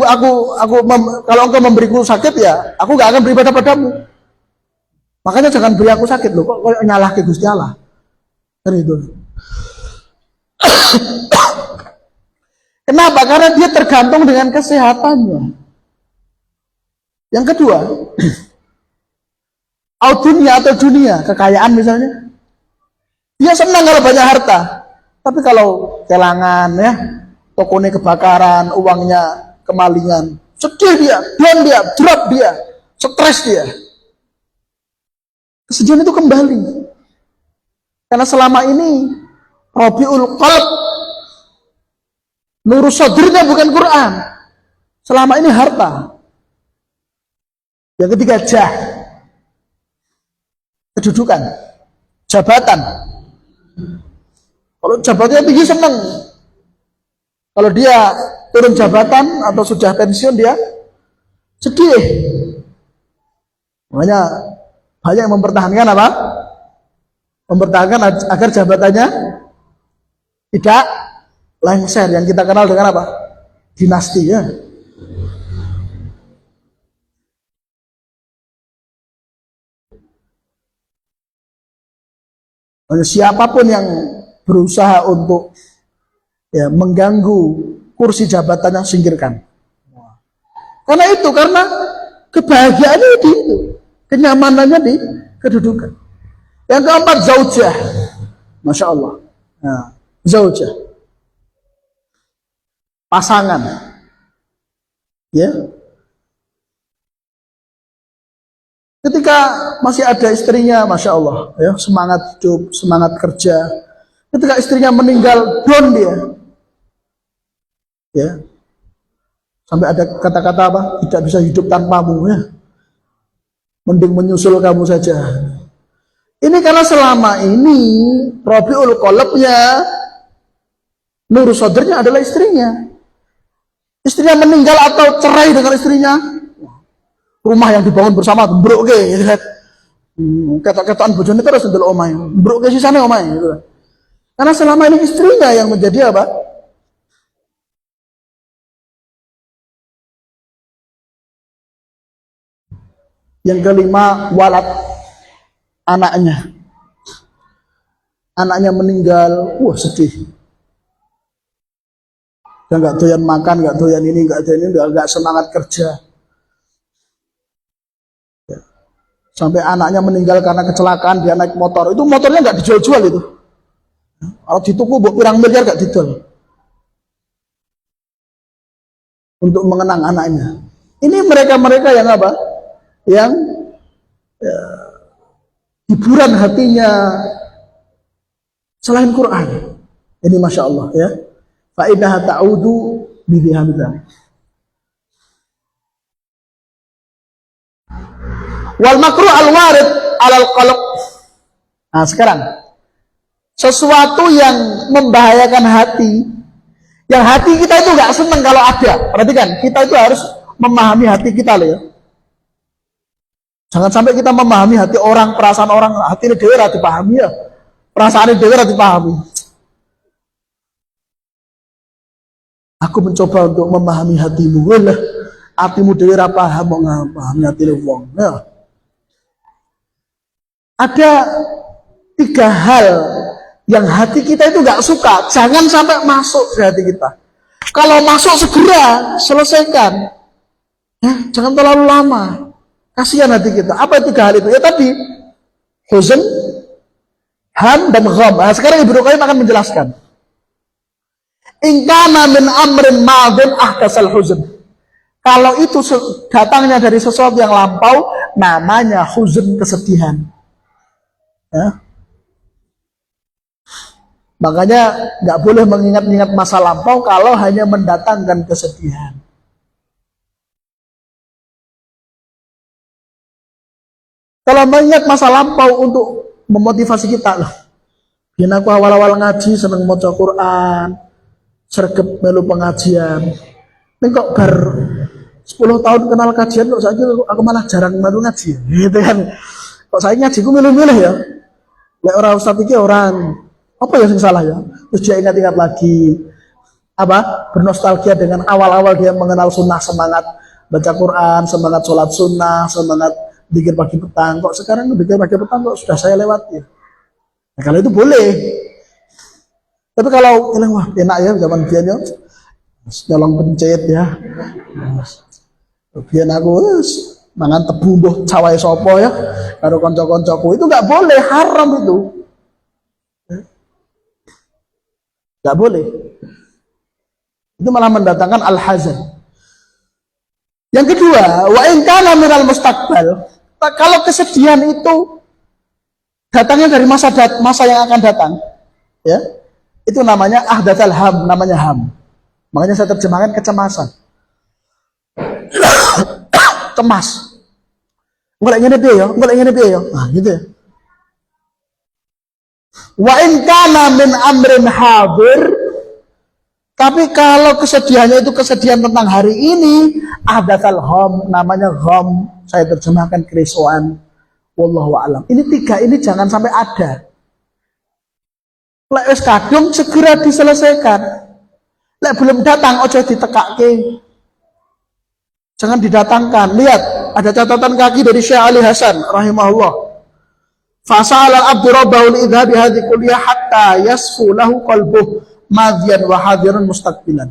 kalau engkau memberiku sakit, ya aku nggak akan beribadah padamu. Makanya jangan beri aku sakit loh. Kok nyalah ke Gusti Allah? Kan itu. Kenapa? Karena dia tergantung dengan kesehatannya. Yang kedua, atau dunia, kekayaan misalnya. Dia senang kalau banyak harta. Tapi kalau kelangan ya, tokonya kebakaran, uangnya kemalingan, sedih dia, down dia, drop dia, stres dia. Kesedihan itu kembali. Karena selama ini Rabiul Qalb, nurus sadrnya bukan Quran. Selama ini harta. Yang ketiga, jah, kedudukan, jabatan. Kalau jabatannya tinggi senang. Kalau dia turun jabatan atau sudah pensiun dia sedih. Makanya banyak yang mempertahankan apa? Mempertahankan agar jabatannya tidak lengser, yang kita kenal dengan apa? Dinasti ya. Siapapun yang berusaha untuk ya, mengganggu kursi jabatannya, singkirkan. Karena kebahagiaannya di itu, kenyamanannya di kedudukan. Yang keempat, zaujah. Masya Allah. Nah, zaujah. Pasangan. Ya. Ketika masih ada istrinya, masya Allah, ya, semangat hidup, semangat kerja. Ketika istrinya meninggal, down dia, ya, sampai ada kata-kata apa? Tidak bisa hidup tanpamu, ya. Mending menyusul kamu saja. Ini karena selama ini Rabiul Qalbnya, Nur Sodrnya adalah istrinya. Istrinya meninggal atau cerai dengan istrinya, rumah yang dibangun bersama brok ke, gitu kan. Ketok-ketokan bojone terus ndelok omahe. Brok ke sisane omahe, gitu kan. Karena selama ini istrinya yang menjadi apa? Yang kelima, walad, anaknya. Anaknya meninggal, wah sedih. Dia nggak doyan makan, nggak doyan ini, nggak doyan ini, nggak semangat kerja. Sampai anaknya meninggal karena kecelakaan, dia naik motor. Itu motornya nggak dijual-jual itu. Kalau di tuku buat pirang miliar nggak dijual. Untuk mengenang anaknya. Ini mereka-mereka yang apa? Yang ya, hiburan hatinya selain Quran. Ini masya Allah ya. Fa'innaha ta'udu bidhihamidhan. Wal makruh al-warid alal qalb. Nah sekarang, sesuatu yang membahayakan hati, yang hati kita itu nggak seneng kalau ada. Perhatikan, kita itu harus memahami hati kita loh ya. Jangan sampai kita memahami hati orang, perasaan orang, hati ini dewe ra dipahami ya. Perasaan ini dewe ra dipahami. Aku mencoba untuk memahami hatimu, lah. Hatimu dewe ra paham mau memahami hati wong. Ya. Ada 3 hal yang hati kita itu nggak suka, jangan sampai masuk ke hati kita. Kalau masuk segera selesaikan, ya, jangan terlalu lama. Kasihan hati kita. Apa 3 hal itu? Ya tadi, huzn, ham, dan gham. Nah, sekarang Ibnu Qayyim akan menjelaskan. In kana min amrin ma'dhin ahdasal huzn. Kalau itu datangnya dari sesuatu yang lampau, namanya huzn, kesedihan. Ya. Makanya nggak boleh mengingat-ingat masa lampau kalau hanya mendatangkan kesedihan. Kalau mengingat masa lampau untuk memotivasi kita lah. Biar aku awal-awal ngaji seneng maca Quran, sergep melu pengajian. Ini kok bar 10 tahun kenal kajian kok saja aku malah jarang melu ngaji. Gitu kan. Kok saya ngaji ku milih-milih ya. Lek orang ustaz iki orang apa ya yang salah ya? Terus dia ingat-ingat lagi apa? Bernostalgia dengan awal-awal dia mengenal sunnah, semangat baca Quran, semangat sholat sunnah, semangat zikir pagi petang. Kok sekarang zikir pagi petang kok sudah saya lewati? Nah, kalau itu boleh. Tapi kalau wah enak ya zaman biyen nyolong pencet ya. Biyen aku mangan tebu mbuh cawai sapa ya karo kanca-kancaku, itu nggak boleh, haram itu. Nggak boleh. Itu malah mendatangkan al-hazan. Yang kedua, wa in kana minal mustaqbal. Kalau kesedihan itu datangnya dari masa yang akan datang, ya. Itu namanya ahdatsal ham, namanya ham. Makanya saya terjemahkan kecemasan. Cemas. Enggak ngene piye ya? Enggak ngene piye ya? Nah, gitu ya. Wa in kana min amrin hadir, tapi kalau kesedihannya itu kesedihan tentang hari ini, ahdatsal gham, namanya gham, saya terjemahkan kerisauan. Wallahu a'lam. Ini 3 ini jangan sampai ada. Lek wis kadung segera diselesaikan. Lek belum datang ojo ditekake. Jangan didatangkan. Lihat, ada catatan kaki dari Syekh Ali Hasan rahimahullah. Fasal al-abdu rabbahu li-idhabi hadhihi kulliyah hatta yasfu lahu qalbuh madhiyan wa hadirun mustaqbilan.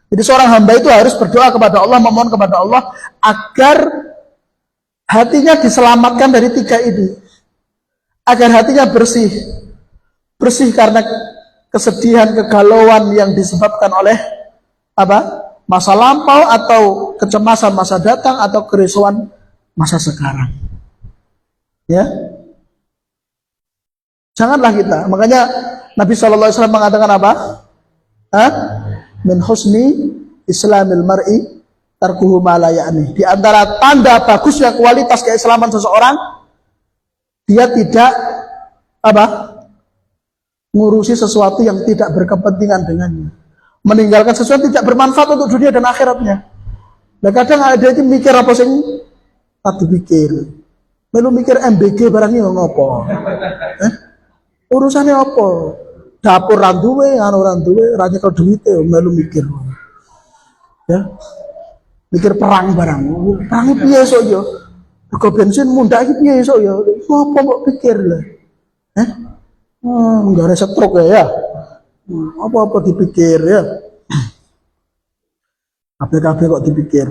Jadi seorang hamba itu harus berdoa kepada Allah, memohon kepada Allah agar hatinya diselamatkan dari 3 ini. Agar hatinya bersih. Bersih karena kesedihan, kegalauan yang disebabkan oleh apa? Masa lampau atau kecemasan masa datang atau kerisauan masa sekarang. Ya, janganlah kita. Makanya Nabi SAW mengatakan apa? Min husni islamil mar'i tarkuhu ma la ya'ni. Di antara tanda bagusnya kualitas keislaman seseorang, dia tidak ngurusi sesuatu yang tidak berkepentingan dengannya, meninggalkan sesuatu yang tidak bermanfaat untuk dunia dan akhiratnya. Nah kadang ada itu mikir apa sing tak dipikir, melu mikir MBG barangnya ngopo, urusannya apa? Dapur randuwe, randuwe, ranya ke duit melu mikir, ya, mikir perang barang, perang itu piye sok yo, harga bensin mundak itu piye sok yo, apa kok pikir lah, nggak ada stroke ya, apa dipikir ya, KPKB kok dipikir,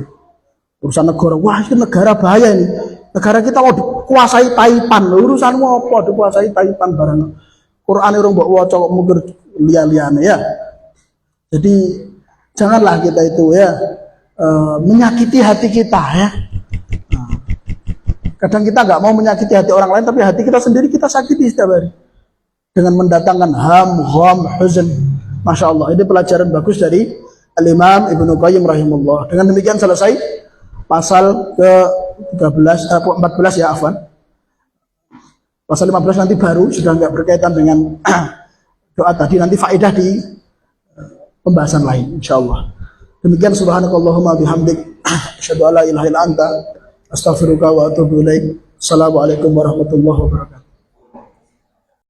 urusan negara, wah ini negara bahaya ini, negara kita mau dikuasai Taipan, urusanmu apa dikuasai Taipan barang. Quran orang mbok waca kok mungkin liya-liyane ya. Jadi janganlah kita itu ya menyakiti hati kita ya. Kadang kita nggak mau menyakiti hati orang lain, tapi hati kita sendiri kita sakiti setiap hari dengan mendatangkan gham, huzn. Masya Allah, ini pelajaran bagus dari Al-Imam Ibnu Qayyim rahimahullah. Dengan demikian selesai pasal ke-14 ya afwan. Pasal 15 nanti baru sudah nggak berkaitan dengan doa tadi, nanti faedah di pembahasan lain insyaallah. Demikian subhanakallahumma bihamdik asyhadu an la ilaha illa anta astaghfiruka wa atubu ilaik. Assalamualaikum warahmatullahi wabarakatuh.